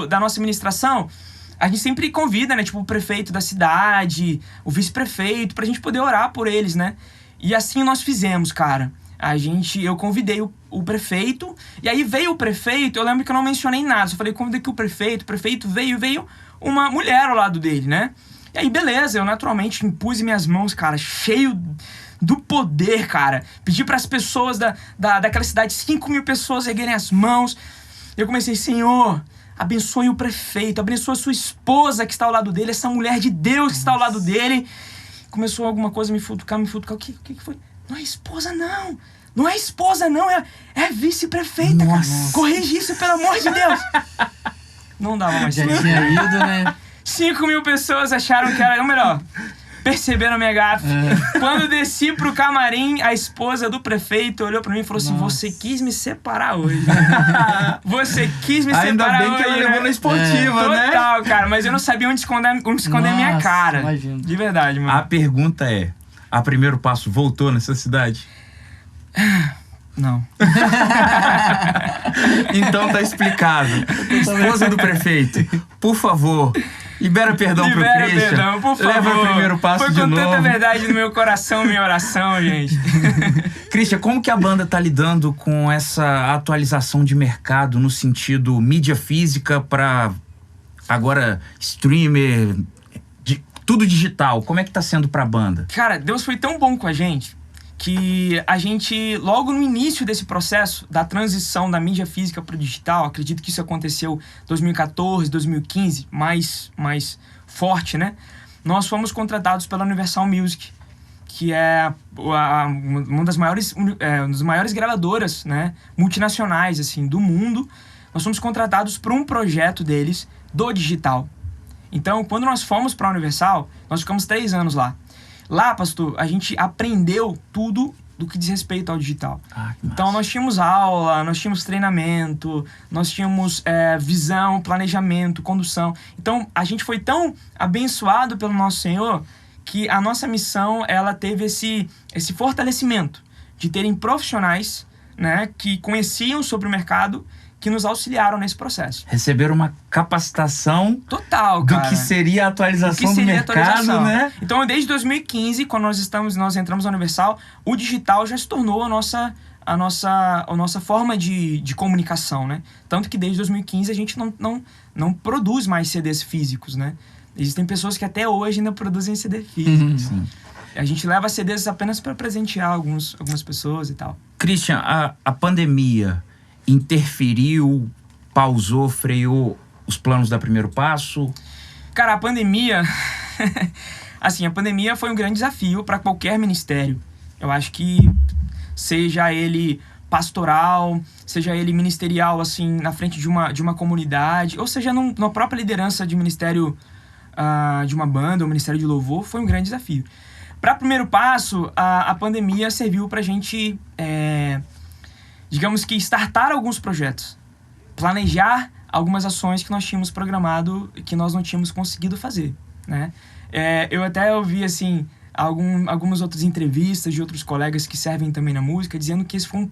da nossa ministração, a gente sempre convida, né, tipo, o prefeito da cidade, o vice-prefeito, pra gente poder orar por eles, né? E assim nós fizemos, cara. Eu convidei o prefeito, e aí veio o prefeito, eu lembro que eu não mencionei nada, só falei, convidei aqui o prefeito veio uma mulher ao lado dele, né? E aí, beleza, eu naturalmente impus minhas mãos, cara, cheio do poder, cara. Pedi para as pessoas daquela cidade, 5 mil pessoas erguerem as mãos. Eu comecei, Senhor, abençoe o prefeito, abençoe a sua esposa que está ao lado dele, essa mulher de Deus que está ao lado dele. Começou alguma coisa a me futucar, o que foi? Não é esposa, não. Não é esposa, não. É vice-prefeita, cara. Corrige isso, pelo amor de Deus. Não dava mais.
Já tinha ido, né?
5 mil pessoas acharam que era... Ou melhor, perceberam a minha gafe. Quando eu desci pro camarim, a esposa do prefeito olhou pra mim e falou assim: você quis me separar hoje. Você quis me separar hoje.
Ainda bem que ela levou na esportiva, né?
Total, cara. Mas eu não sabia onde esconder a minha cara.
Imagino.
De verdade, mano.
A pergunta é: a Primeiro Passo voltou nessa cidade?
Não.
Então tá explicado. Esposa do prefeito, por favor, libera perdão pro Christian.
Perdão, por favor.
Leva o Primeiro Passo
Foi
de
com
novo.
tanta verdade no meu coração, minha oração, gente.
Christian, como que a banda tá lidando com essa atualização de mercado no sentido mídia física para agora streamer, tudo digital? Como é que tá sendo pra banda?
Cara, Deus foi tão bom com a gente que a gente, logo no início desse processo da transição da mídia física para o digital, acredito que isso aconteceu em 2014, 2015, mais forte, né? Nós fomos contratados pela Universal Music, que é uma das maiores gravadoras, né, multinacionais assim, do mundo. Nós fomos contratados para um projeto deles do digital. Então, quando nós fomos para a Universal, nós ficamos 3 anos lá. Lá, pastor, a gente aprendeu tudo do que diz respeito ao digital. Então, nós tínhamos aula, nós tínhamos treinamento, nós tínhamos visão, planejamento, condução. Então, a gente foi tão abençoado pelo nosso Senhor que a nossa missão, ela teve esse fortalecimento de terem profissionais, né, que conheciam sobre o mercado, que nos auxiliaram nesse processo.
Receberam uma capacitação
total, cara,
do que seria a atualização do mercado, né?
Então, desde 2015, quando nós entramos na Universal, o digital já se tornou a nossa forma de comunicação, né? Tanto que desde 2015 a gente não produz mais CDs físicos, né? Existem pessoas que até hoje ainda produzem CD físico.
Sim.
A gente leva CDs apenas para presentear algumas pessoas e tal.
Christian, a pandemia interferiu, pausou, freou os planos da Primeiro Passo?
Cara, a pandemia... assim, a pandemia foi um grande desafio para qualquer ministério. Eu acho que seja ele pastoral, seja ele ministerial, assim, na frente de uma comunidade, ou seja, na própria liderança de ministério de uma banda, ou ministério de louvor, foi um grande desafio. Para Primeiro Passo, a pandemia serviu para a gente... digamos que startar alguns projetos, planejar algumas ações que nós tínhamos programado e que nós não tínhamos conseguido fazer, né? Eu até ouvi, assim, algumas outras entrevistas de outros colegas que servem também na música, dizendo que esse foi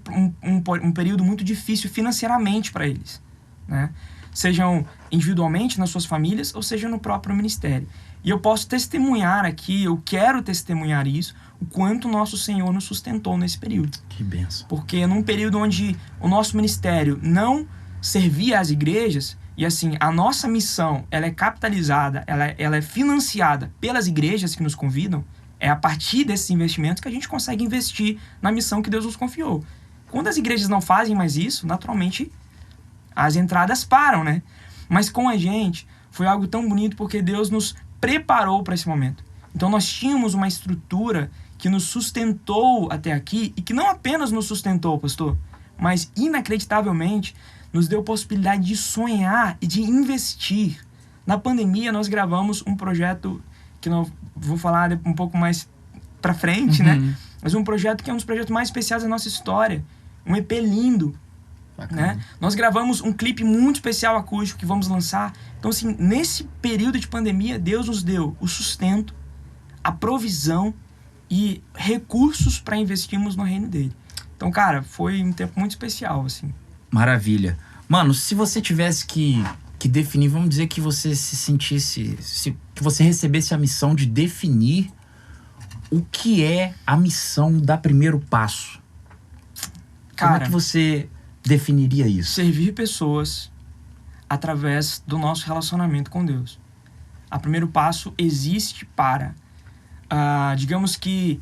um período muito difícil financeiramente para eles, né? Sejam individualmente nas suas famílias ou seja no próprio ministério. E eu posso testemunhar aqui, eu quero testemunhar isso, o quanto o nosso Senhor nos sustentou nesse período.
Que bênção.
Porque num período onde o nosso ministério não servia às igrejas, e assim, a nossa missão, ela é capitalizada, ela é financiada pelas igrejas que nos convidam, é a partir desses investimentos que a gente consegue investir na missão que Deus nos confiou. Quando as igrejas não fazem mais isso, naturalmente, as entradas param, né? Mas com a gente, foi algo tão bonito porque Deus nos preparou para esse momento. Então nós tínhamos uma estrutura que nos sustentou até aqui e que não apenas nos sustentou, pastor, mas inacreditavelmente nos deu possibilidade de sonhar e de investir. Na pandemia nós gravamos um projeto que eu vou falar um pouco mais para frente, né? Mas um projeto que é um dos projetos mais especiais da nossa história, um EP lindo. Né? Nós gravamos um clipe muito especial acústico que vamos lançar. Então, assim, nesse período de pandemia, Deus nos deu o sustento, a provisão e recursos para investirmos no reino dele. Então, cara, foi um tempo muito especial, assim.
Maravilha. Mano, se você tivesse que definir, vamos dizer que você se sentisse, que você recebesse a missão de definir o que é a missão da Primeiro Passo. Como é que você definiria isso?
Servir pessoas através do nosso relacionamento com Deus. A Primeiro Passo existe para, digamos que,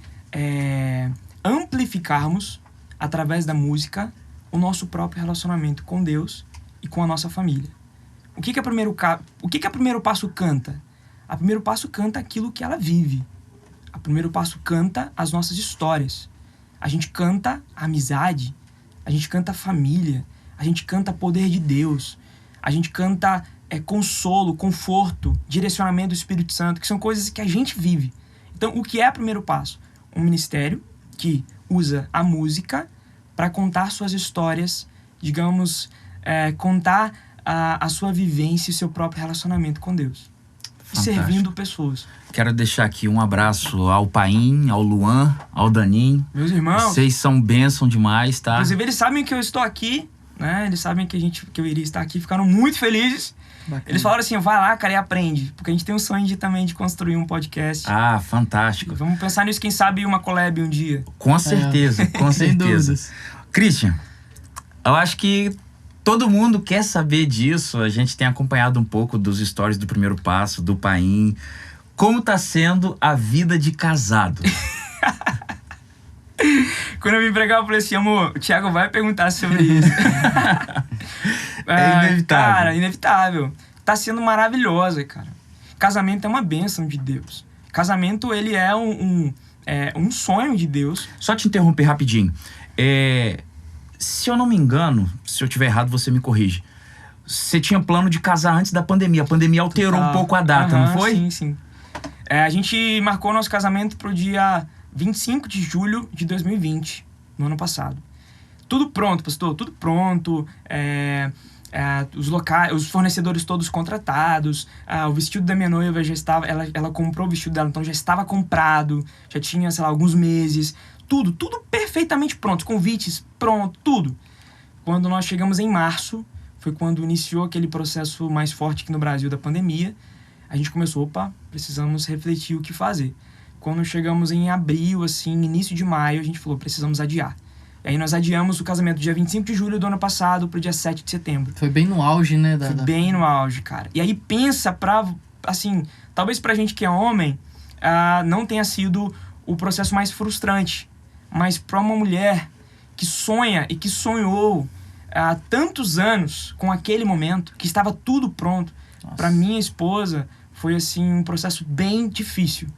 amplificarmos, através da música, o nosso próprio relacionamento com Deus e com a nossa família. O que a Primeiro Passo canta? A Primeiro Passo canta aquilo que ela vive. A Primeiro Passo canta as nossas histórias. A gente canta a amizade, a gente canta família, a gente canta poder de Deus, a gente canta consolo, conforto, direcionamento do Espírito Santo, que são coisas que a gente vive. Então, o que é o primeiro passo? Um ministério que usa a música para contar suas histórias, digamos, contar a sua vivência e seu próprio relacionamento com Deus.
Fantástico.
Servindo pessoas.
Quero deixar aqui um abraço ao Paim, ao Luan, ao Danim.
Meus irmãos.
Vocês são bênção demais, tá?
Inclusive, eles sabem que eu estou aqui, né? Eles sabem que eu iria estar aqui. Ficaram muito felizes.
Bacana.
Eles falaram assim, vai lá, cara, e aprende. Porque a gente tem um sonho também de construir um podcast.
Ah, fantástico.
Vamos pensar nisso, quem sabe uma collab um dia.
Com certeza, com
Sem
certeza.
dúvidas.
Christian, eu acho que todo mundo quer saber disso. A gente tem acompanhado um pouco dos stories do Primeiro Passo, do Paim. Como tá sendo a vida de casado?
Quando eu vim pregar, eu falei assim, amor, o Thiago vai perguntar sobre isso.
É inevitável.
Cara, inevitável. Tá sendo maravilhosa, cara. Casamento é uma bênção de Deus. Casamento, ele é um sonho de Deus.
Só te interromper rapidinho. Se eu não me engano, se eu tiver errado, você me corrige. Você tinha plano de casar antes da pandemia. A pandemia alterou um pouco a data, não foi?
Sim, sim. A gente marcou nosso casamento pro dia 25 de julho de 2020, no ano passado. Tudo pronto, pastor, tudo pronto. Os locais, os fornecedores todos contratados. O vestido da minha noiva já estava... Ela comprou o vestido dela, então já estava comprado. Já tinha, sei lá, alguns meses. Tudo perfeitamente pronto. Convites, pronto, tudo. Quando nós chegamos em março, foi quando iniciou aquele processo mais forte aqui no Brasil da pandemia. A gente começou, precisamos refletir o que fazer. Quando chegamos em abril, assim, início de maio, a gente falou, precisamos adiar. E aí nós adiamos o casamento do dia 25 de julho do ano passado pro dia 7 de setembro.
Foi bem no auge, né?
Foi bem no auge, cara. E aí pensa assim, talvez pra gente que é homem, não tenha sido o processo mais frustrante. Mas pra uma mulher que sonha e que sonhou há tantos anos com aquele momento, que estava tudo pronto, pra minha esposa foi, assim, um processo bem difícil.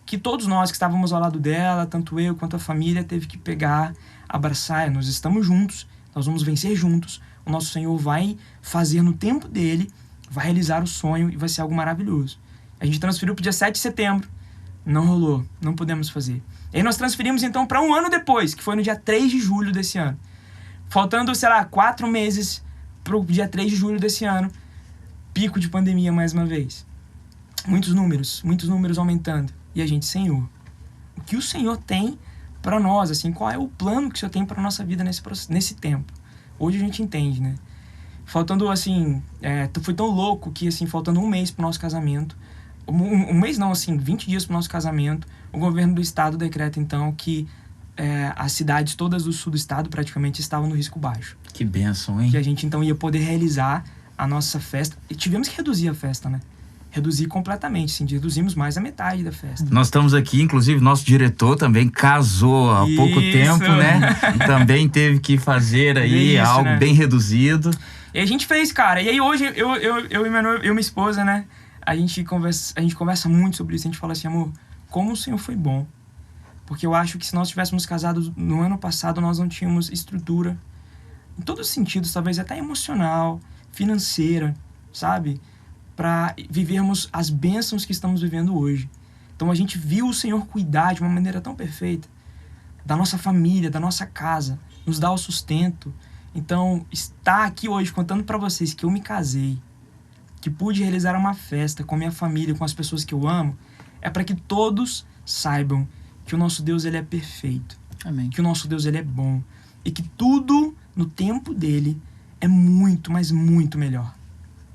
Que todos nós que estávamos ao lado dela, tanto eu quanto a família, teve que pegar, abraçar. Nós estamos juntos, nós vamos vencer juntos. O nosso Senhor vai fazer no tempo dele, vai realizar o sonho e vai ser algo maravilhoso. A gente transferiu para o dia 7 de setembro. Não rolou, não pudemos fazer. E aí nós transferimos então para um ano depois, que foi no dia 3 de julho desse ano. Faltando, 4 meses para o dia 3 de julho desse ano. Pico de pandemia mais uma vez. Muitos números aumentando. E a gente, Senhor, o que o Senhor tem para nós, assim, qual é o plano que o Senhor tem para nossa vida nesse tempo? Hoje a gente entende, né? Faltando, assim, foi tão louco que, assim, faltando um mês pro nosso casamento, um mês não, assim, 20 dias pro nosso casamento, o governo do estado decreta, então, que as cidades todas do sul do estado praticamente estavam no risco baixo.
Que bênção, hein?
Que a gente, então, ia poder realizar a nossa festa. E tivemos que reduzir a festa, né? Reduzir completamente, sim, reduzimos mais a metade da festa.
Nós estamos aqui, inclusive, nosso diretor também casou há pouco tempo, né? Também teve que fazer aí algo, né, bem reduzido.
E a gente fez, cara. E aí hoje, eu e minha esposa, né? A gente conversa muito sobre isso. A gente fala assim, amor, como o Senhor foi bom. Porque eu acho que se nós tivéssemos casado no ano passado, nós não tínhamos estrutura. Em todos os sentidos, talvez até emocional, financeira, sabe? Para vivermos as bênçãos que estamos vivendo hoje. Então a gente viu o Senhor cuidar de uma maneira tão perfeita da nossa família, da nossa casa, nos dar o sustento. Então, estar aqui hoje contando para vocês que eu me casei, que pude realizar uma festa com a minha família, com as pessoas que eu amo, é para que todos saibam que o nosso Deus, ele é perfeito.
Amém.
Que o nosso Deus, ele é bom. E que tudo no tempo dele é muito, mas muito melhor.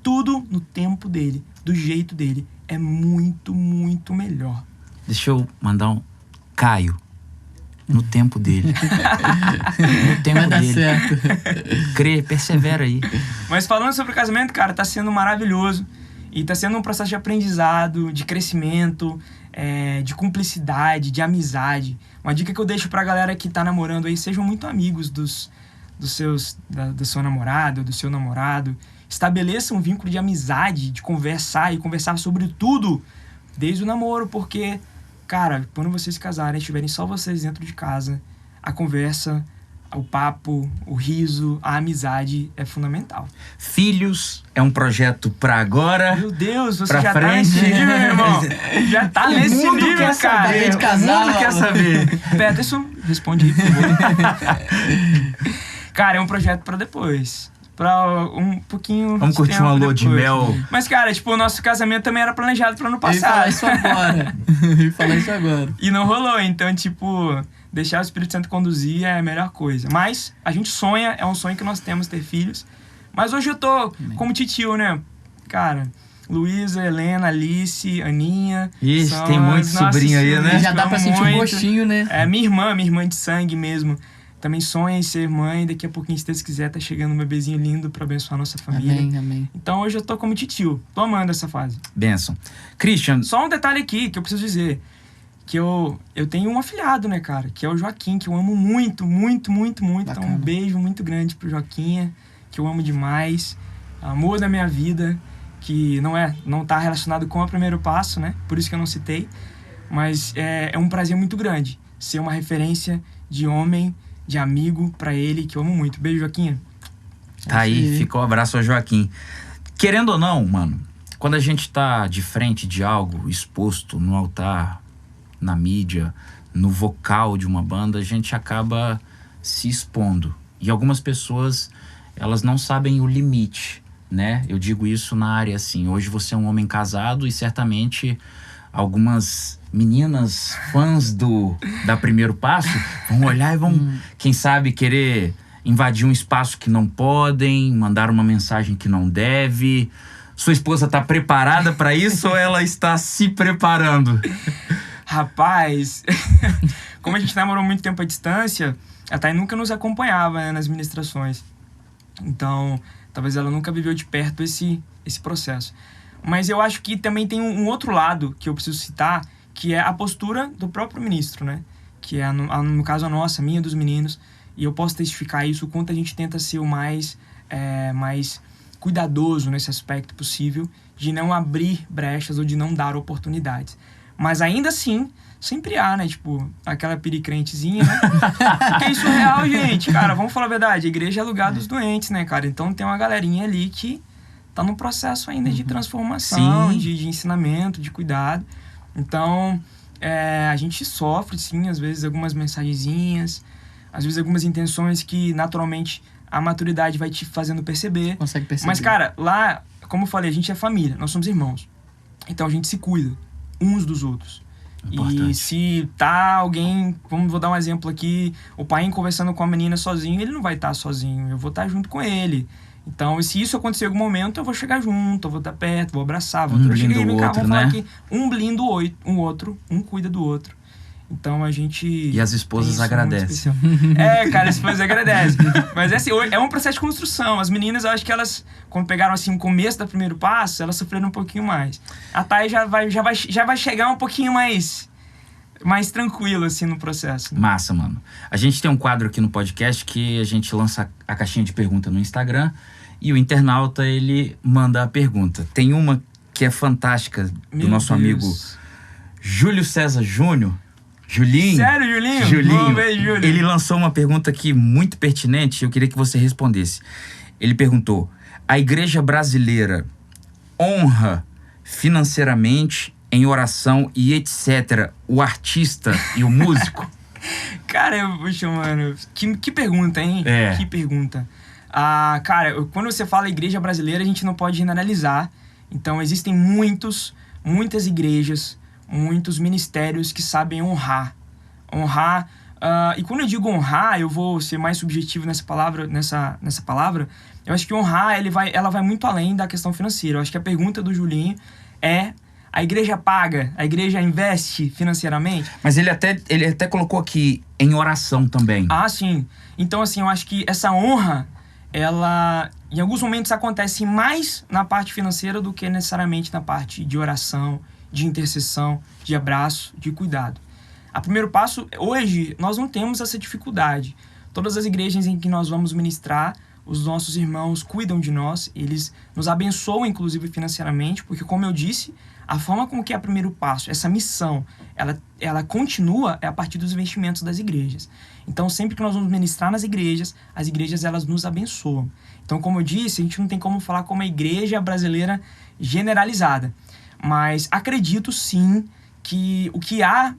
Tudo no tempo dele, do jeito dele, é muito, muito melhor.
Deixa eu mandar um... Caio, no tempo dele. No tempo
Vai dar
dele.
certo.
Crê, persevera aí.
Mas falando sobre o casamento, cara, tá sendo maravilhoso. E tá sendo um processo de aprendizado, de crescimento, de cumplicidade, de amizade. Uma dica que eu deixo pra galera que tá namorando aí, sejam muito amigos do seu namorado, do seu namorado. Estabeleça um vínculo de amizade, de conversar e conversar sobre tudo desde o namoro, porque, cara, quando vocês se casarem, estiverem só vocês dentro de casa, a conversa o papo, o riso, a amizade é fundamental.
Filhos é um projeto pra agora.
Meu Deus, você
Pra
já
frente.
tá nesse nível, meu irmão. Já tá nesse
mundo
nível,
quer
cara.
saber,
de casal,
o mundo quer
mano.
saber.
Peterson, responde aí, por favor. Cara, é um projeto pra depois. Pra um pouquinho.
Vamos
de
curtir
tempo
uma lua de
depois.
mel.
Mas, cara, tipo, o nosso casamento também era planejado pro ano
Eu ia falar
passado.
isso agora. Eu ia falar isso agora.
E não rolou, então, tipo, deixar o Espírito Santo conduzir é a melhor coisa. Mas a gente sonha, é um sonho que nós temos ter filhos. Mas hoje eu tô como titio, né? Cara, Luísa, Helena, Alice, Aninha.
Ixi,
são
tem muito
as nossas
sobrinho aí, né?
sobrinhas,
Já dá
amo
pra sentir um
muito.
gostinho, né?
É, minha irmã de sangue mesmo. Também sonha em ser mãe. Daqui a pouquinho, se Deus quiser, tá chegando um bebezinho lindo pra abençoar a nossa família.
Amém, amém.
Então hoje eu tô como titio. Tô amando essa fase.
Benção. Christian,
Só um detalhe aqui que eu preciso dizer. Que eu tenho um afilhado, né, cara? Que é o Joaquim, que eu amo muito, muito, muito, muito. Então, um
Bacana.
beijo muito grande pro Joaquinha, que eu amo demais. Amor da minha vida, que não tá relacionado com o primeiro passo, né? Por isso que eu não citei. Mas é um prazer muito grande ser uma referência de homem, de amigo pra ele, que eu amo muito. Beijo, Joaquinha.
tá aí,
Sim.
ficou um abraço ao Joaquim. Querendo ou não, mano, quando a gente tá de frente de algo exposto no altar, na mídia, no vocal de uma banda, a gente acaba se expondo. E algumas pessoas, elas não sabem o limite, né? Eu digo isso na área assim, hoje você é um homem casado e certamente algumas meninas fãs da Primeiro Passo vão olhar e vão, quem sabe, querer invadir um espaço que não podem, mandar uma mensagem que não deve. Sua esposa tá preparada para isso ou ela está se preparando?
Rapaz, como a gente namorou muito tempo à distância, a Thay nunca nos acompanhava, né, nas ministrações. Então, talvez ela nunca viveu de perto esse processo. Mas eu acho que também tem um outro lado que eu preciso citar, que é a postura do próprio ministro, né? Que é, no caso, a nossa, minha, dos meninos. E eu posso testificar isso, o quanto a gente tenta ser o mais cuidadoso nesse aspecto possível, de não abrir brechas ou de não dar oportunidades. Mas ainda assim, sempre há, né? Tipo, aquela piricrentezinha, né? Que é isso real, gente. Cara, vamos falar a verdade. A igreja é lugar dos doentes, né, cara? Então tem uma galerinha ali que tá no processo ainda de transformação,
Sim.
de ensinamento, de cuidado. Então, a gente sofre, sim, às vezes algumas mensagenzinhas, às vezes algumas intenções que, naturalmente, a maturidade vai te fazendo perceber.
Consegue perceber.
Mas, cara, lá, como eu falei, a gente é família, nós somos irmãos. Então a gente se cuida uns dos outros.
Importante.
E se tá alguém, vou dar um exemplo aqui, o pai conversando com a menina sozinho, ele não vai estar sozinho, eu vou estar junto com ele. Então, se isso acontecer em algum momento, eu vou chegar junto, eu vou estar perto, vou abraçar, vou
Um
cheguei,
blinda o
vem cá,
outro,
vamos falar
né?
aqui. Um blinda o outro, um cuida do outro. Então a gente...
E as esposas
tem isso muito
agradecem.
especial. Cara, as esposas agradecem. Mas assim, é um processo de construção. As meninas, eu acho que elas, quando pegaram assim o começo do primeiro passo, elas sofreram um pouquinho mais. A Thay já vai chegar um pouquinho mais tranquilo assim no processo. Né?
Massa, mano. A gente tem um quadro aqui no podcast que a gente lança a caixinha de pergunta no Instagram e o internauta, ele manda a pergunta. Tem uma que é fantástica, do
Meu
nosso
Deus.
amigo Júlio César Júnior. Julinho.
Sério, Julinho?
Julinho.
Vamos ver, Júlio.
Ele lançou uma pergunta aqui muito pertinente, eu queria que você respondesse. Ele perguntou: a igreja brasileira honra financeiramente, em oração e etc., o artista e o músico?
Cara, puxa, mano, que pergunta, hein?
É.
Que pergunta. Cara, quando você fala igreja brasileira, a gente não pode generalizar. Então, existem muitas igrejas, muitos ministérios que sabem honrar. E quando eu digo honrar, eu vou ser mais subjetivo nessa palavra. Eu acho que honrar, ela vai muito além da questão financeira. Eu acho que a pergunta do Julinho é: a igreja paga? A igreja investe financeiramente?
Mas ele até colocou aqui em oração também.
Sim. Então, assim, eu acho que essa honra, ela, em alguns momentos, acontece mais na parte financeira do que necessariamente na parte de oração, de intercessão, de abraço, de cuidado. A Primeiro Passo, hoje, nós não temos essa dificuldade. Todas as igrejas em que nós vamos ministrar, os nossos irmãos cuidam de nós, eles nos abençoam, inclusive financeiramente, porque, como eu disse, a forma como que é o primeiro passo, essa missão, ela continua a partir dos investimentos das igrejas. Então, sempre que nós vamos ministrar nas igrejas, as igrejas elas nos abençoam. Então, como eu disse, a gente não tem como falar como a igreja brasileira generalizada, mas acredito sim que o que há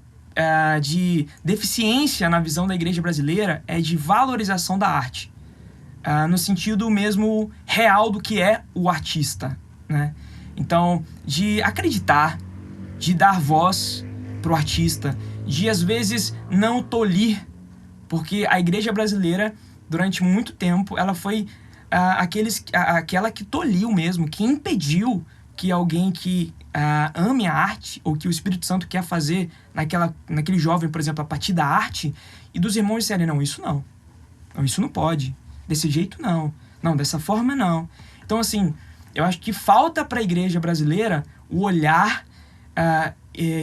de deficiência na visão da igreja brasileira é de valorização da arte, no sentido mesmo real do que é o artista, né? Então, de acreditar, de dar voz pro artista, de às vezes não tolir, porque a igreja brasileira, durante muito tempo, ela foi aquela que toliu mesmo, que impediu que alguém que ame a arte, ou que o Espírito Santo quer fazer naquele jovem, por exemplo, a partir da arte, e dos irmãos disserem, não, isso não, isso não pode, desse jeito não, dessa forma não. Então, assim, eu acho que falta para a igreja brasileira o olhar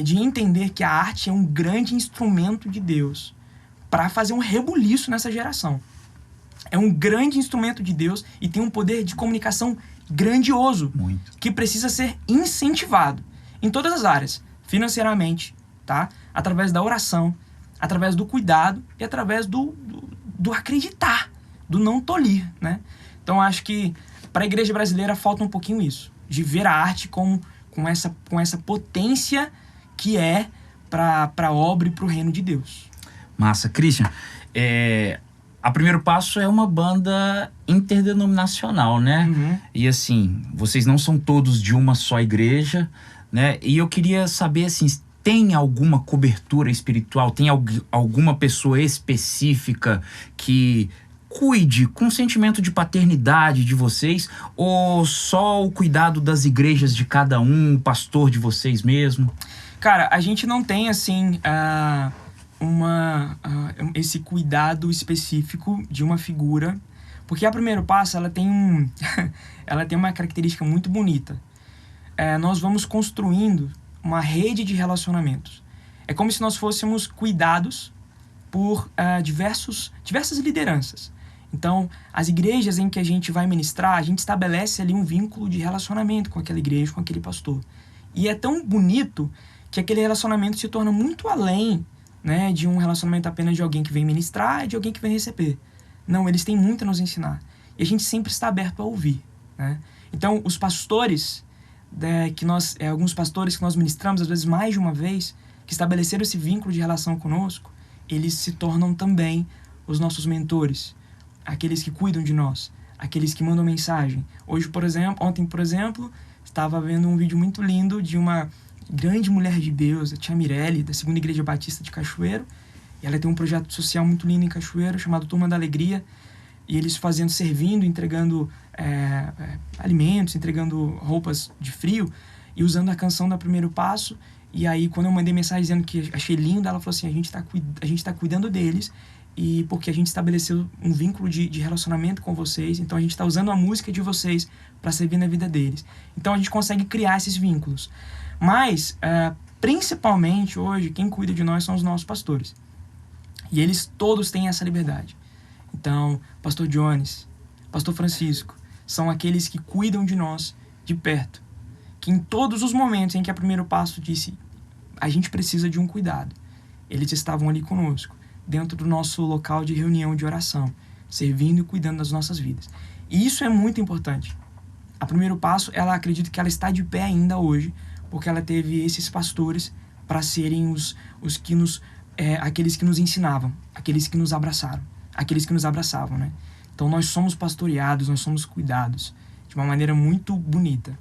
de entender que a arte é um grande instrumento de Deus para fazer um rebuliço nessa geração. É um grande instrumento de Deus e tem um poder de comunicação grandioso,
muito,
que precisa ser incentivado em todas as áreas, financeiramente, tá? Através da oração, através do cuidado e através do acreditar, do não tolir, né? Então, acho que para a igreja brasileira falta um pouquinho isso, de ver a arte com essa potência que é para a obra e para o reino de Deus.
Massa. Christian, a Primeiro Passo é uma banda interdenominacional, né?
Uhum.
E assim, vocês não são todos de uma só igreja, né? E eu queria saber, assim, tem alguma cobertura espiritual? Tem alguma pessoa específica que cuide com sentimento de paternidade de vocês? Ou só o cuidado das igrejas de cada um, o pastor de vocês mesmo?
Cara, a gente não tem, assim, esse cuidado específico de uma figura, porque a Primeiro Passo, ela tem uma característica muito bonita. Nós vamos construindo uma rede de relacionamentos. É como se nós fôssemos cuidados por diversas lideranças. Então, as igrejas em que a gente vai ministrar, a gente estabelece ali um vínculo de relacionamento com aquela igreja, com aquele pastor. E é tão bonito que aquele relacionamento se torna muito além, né, de um relacionamento apenas de alguém que vem ministrar e de alguém que vem receber. Não, eles têm muito a nos ensinar. E a gente sempre está aberto a ouvir, né? Então, os pastores, alguns pastores que nós ministramos, às vezes mais de uma vez, que estabeleceram esse vínculo de relação conosco, eles se tornam também os nossos mentores, aqueles que cuidam de nós, aqueles que mandam mensagem. Ontem, por exemplo, estava vendo um vídeo muito lindo de uma grande mulher de Deus, a tia Mirelle, da Segunda Igreja Batista de Cachoeiro. E ela tem um projeto social muito lindo em Cachoeiro, chamado Turma da Alegria. E eles servindo, entregando alimentos, entregando roupas de frio e usando a canção da Primeiro Passo. E aí, quando eu mandei mensagem dizendo que achei lindo, ela falou assim, a gente tá cuidando deles, e porque a gente estabeleceu um vínculo de relacionamento com vocês, então a gente está usando a música de vocês para servir na vida deles. Então a gente consegue criar esses vínculos. Mas, principalmente hoje, quem cuida de nós são os nossos pastores. E eles todos têm essa liberdade. Então, pastor Jones, pastor Francisco, são aqueles que cuidam de nós de perto. Que em todos os momentos em que a Primeiro Passo disse, a gente precisa de um cuidado, eles estavam ali conosco, dentro do nosso local de reunião de oração, servindo e cuidando das nossas vidas. E isso é muito importante. A Primeiro Passo, acredito que ela está de pé ainda hoje, porque ela teve esses pastores para serem os que aqueles que nos ensinavam, aqueles que nos abraçavam, né? Então nós somos pastoreados, nós somos cuidados de uma maneira muito bonita.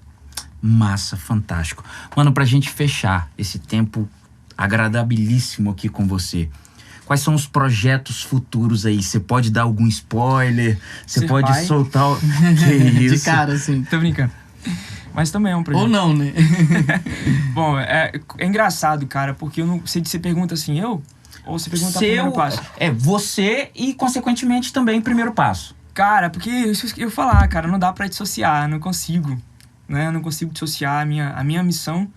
Massa, fantástico. Mano, pra gente fechar esse tempo agradabilíssimo aqui com você, quais são os projetos futuros aí? Você pode dar algum spoiler? Você pode
vai?
Soltar o... Que isso?
De cara, assim.
Tô brincando. Mas também é um projeto.
Ou não, né?
Bom, é engraçado, cara, porque você pergunta assim, eu? Ou você pergunta Primeiro Passo?
Você e, consequentemente, também Primeiro Passo.
Cara, porque eu falar, cara, não dá pra dissociar, não consigo, né? Eu não consigo dissociar. A minha missão,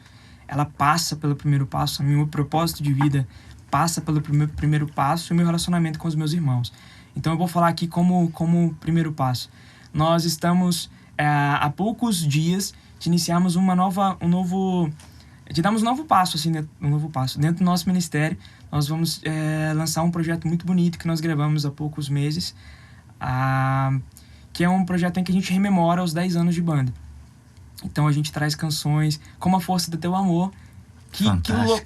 ela passa pelo Primeiro Passo, o meu propósito de vida passa pelo primeiro passo e o meu relacionamento com os meus irmãos. Então eu vou falar aqui como primeiro passo. Nós estamos há poucos dias de iniciarmos de darmos um novo passo, assim, dentro do nosso ministério. Nós vamos lançar um projeto muito bonito que nós gravamos há poucos meses, que é um projeto em que a gente rememora os 10 anos de banda. Então a gente traz canções como A Força do Teu Amor.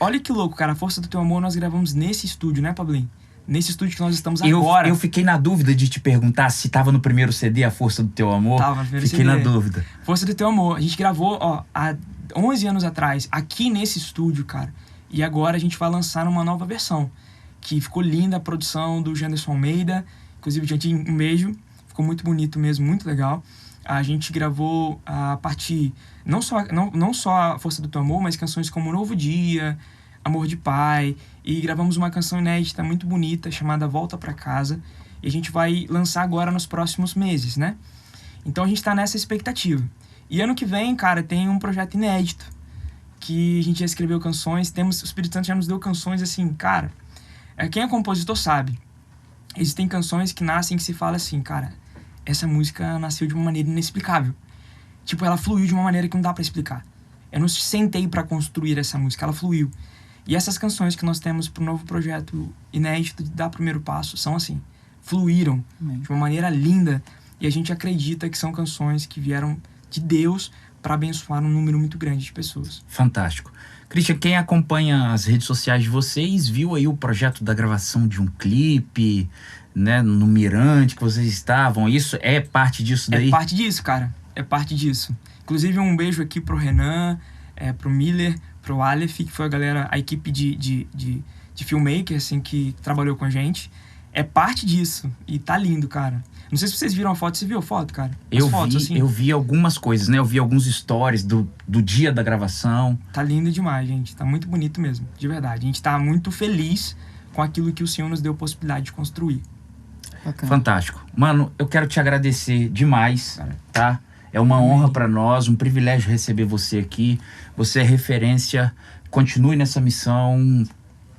Olha que louco, cara. A Força do Teu Amor nós gravamos nesse estúdio, né, Pablinho? Nesse estúdio que nós estamos agora.
Eu fiquei na dúvida de te perguntar se tava no primeiro CD, A Força do Teu Amor.
Tava no primeiro
Fiquei
CD.
na dúvida.
Força do Teu Amor. A gente gravou, há 11 anos atrás, aqui nesse estúdio, cara. E agora a gente vai lançar uma nova versão. Que ficou linda a produção do Janderson Almeida. Inclusive, gente, um beijo. Ficou muito bonito mesmo, muito legal. A gente gravou a partir, não só A Força do Teu Amor, mas canções como Novo Dia, Amor de Pai. E gravamos uma canção inédita muito bonita chamada Volta Pra Casa. E a gente vai lançar agora nos próximos meses, né? Então a gente tá nessa expectativa. E ano que vem, cara, tem um projeto inédito. Que a gente já escreveu canções. O Espírito Santo já nos deu canções assim, cara. Quem é compositor sabe. Existem canções que nascem que se fala assim, cara, essa música nasceu de uma maneira inexplicável. Tipo, ela fluiu de uma maneira que não dá pra explicar. Eu não sentei pra construir essa música, ela fluiu. E essas canções que nós temos pro novo projeto inédito de Dar Primeiro Passo são assim, fluíram de uma maneira linda. E a gente acredita que são canções que vieram de Deus para abençoar um número muito grande de pessoas.
Fantástico. Christian, quem acompanha as redes sociais de vocês viu aí o projeto da gravação de um clipe, né, no Mirante que vocês estavam. Isso é parte disso daí?
É parte disso, cara. É parte disso. Inclusive, um beijo aqui pro Renan, pro Miller, pro Aleph, que foi a equipe de filmmaker, assim, que trabalhou com a gente. É parte disso. E tá lindo, cara. Não sei se vocês viram a foto. Você viu a foto, cara?
Eu vi algumas coisas, né? Eu vi alguns stories do dia da gravação.
Tá lindo demais, gente. Tá muito bonito mesmo, de verdade. A gente tá muito feliz com aquilo que o Senhor nos deu a possibilidade de construir.
Bacana.
Fantástico. Mano, eu quero te agradecer demais,
Cara,
tá? É uma honra pra nós, um privilégio receber você aqui. Você é referência. Continue nessa missão.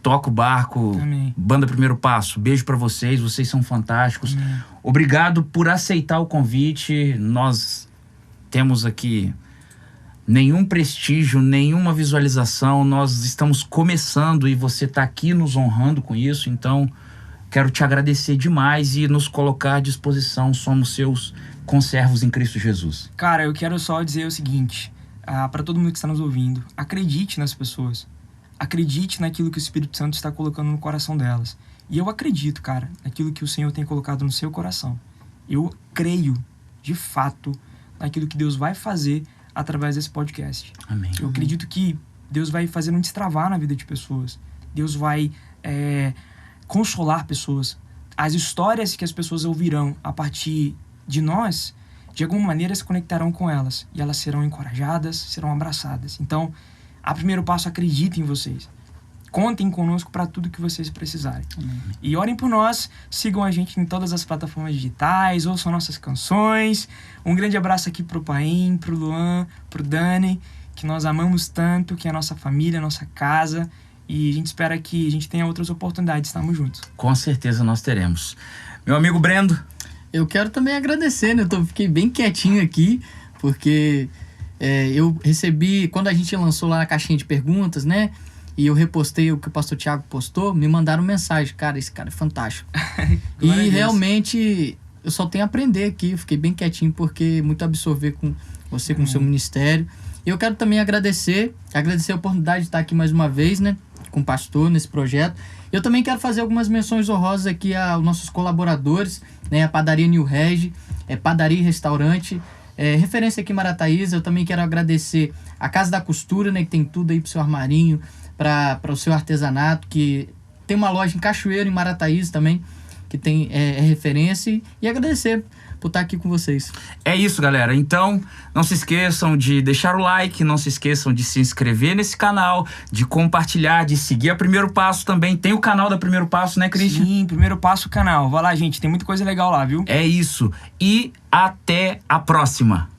Toca o barco.
Amém.
Banda Primeiro Passo. Beijo pra vocês. Vocês são fantásticos.
Amém.
Obrigado por aceitar o convite. Nós temos aqui nenhum prestígio, nenhuma visualização. Nós estamos começando e você tá aqui nos honrando com isso. Então, quero te agradecer demais e nos colocar à disposição. Somos seus conservos em Cristo Jesus.
Cara, eu quero só dizer o seguinte, para todo mundo que está nos ouvindo, acredite nas pessoas. Acredite naquilo que o Espírito Santo está colocando no coração delas. E eu acredito, cara, naquilo que o Senhor tem colocado no seu coração. Eu creio, de fato, naquilo que Deus vai fazer através desse podcast.
Amém.
Eu acredito que Deus vai fazer um destravar na vida de pessoas. Deus vai consolar pessoas. As histórias que as pessoas ouvirão a partir de nós, de alguma maneira se conectarão com elas. E elas serão encorajadas, serão abraçadas. Então, a Primeiro Passo, acredite em vocês. Contem conosco para tudo que vocês precisarem. E orem por nós, sigam a gente em todas as plataformas digitais, ouçam nossas canções. Um grande abraço aqui pro Paim, pro Luan, pro Dani, que nós amamos tanto, que é a nossa família, a nossa casa. E a gente espera que a gente tenha outras oportunidades de estarmos juntos.
Com certeza nós teremos. Meu amigo Brendo.
Eu quero também agradecer, né? Fiquei bem quietinho aqui, porque eu recebi, quando a gente lançou lá a caixinha de perguntas, né? E eu repostei o que o pastor Thiago postou, me mandaram mensagem. Cara, esse cara é fantástico. E realmente, eu só tenho a aprender aqui. Eu fiquei bem quietinho, porque muito a absorver com você, com o seu ministério. E eu quero também agradecer a oportunidade de estar aqui mais uma vez, né? Com o pastor nesse projeto. Eu também quero fazer algumas menções honrosas aqui aos nossos colaboradores, né? A Padaria New Reg, Padaria e Restaurante, referência aqui em Marataízes. Eu também quero agradecer a Casa da Costura, né? Que tem tudo aí pro seu armarinho, para o seu artesanato, que tem uma loja em Cachoeiro, em Marataízes também, que tem referência. E agradecer por estar aqui com vocês.
É isso, galera. Então, não se esqueçam de deixar o like, não se esqueçam de se inscrever nesse canal, de compartilhar, de seguir a Primeiro Passo também. Tem o canal da Primeiro Passo, né, Christian?
Sim, Primeiro Passo canal. Vai lá, gente. Tem muita coisa legal lá, viu?
É isso. E até a próxima.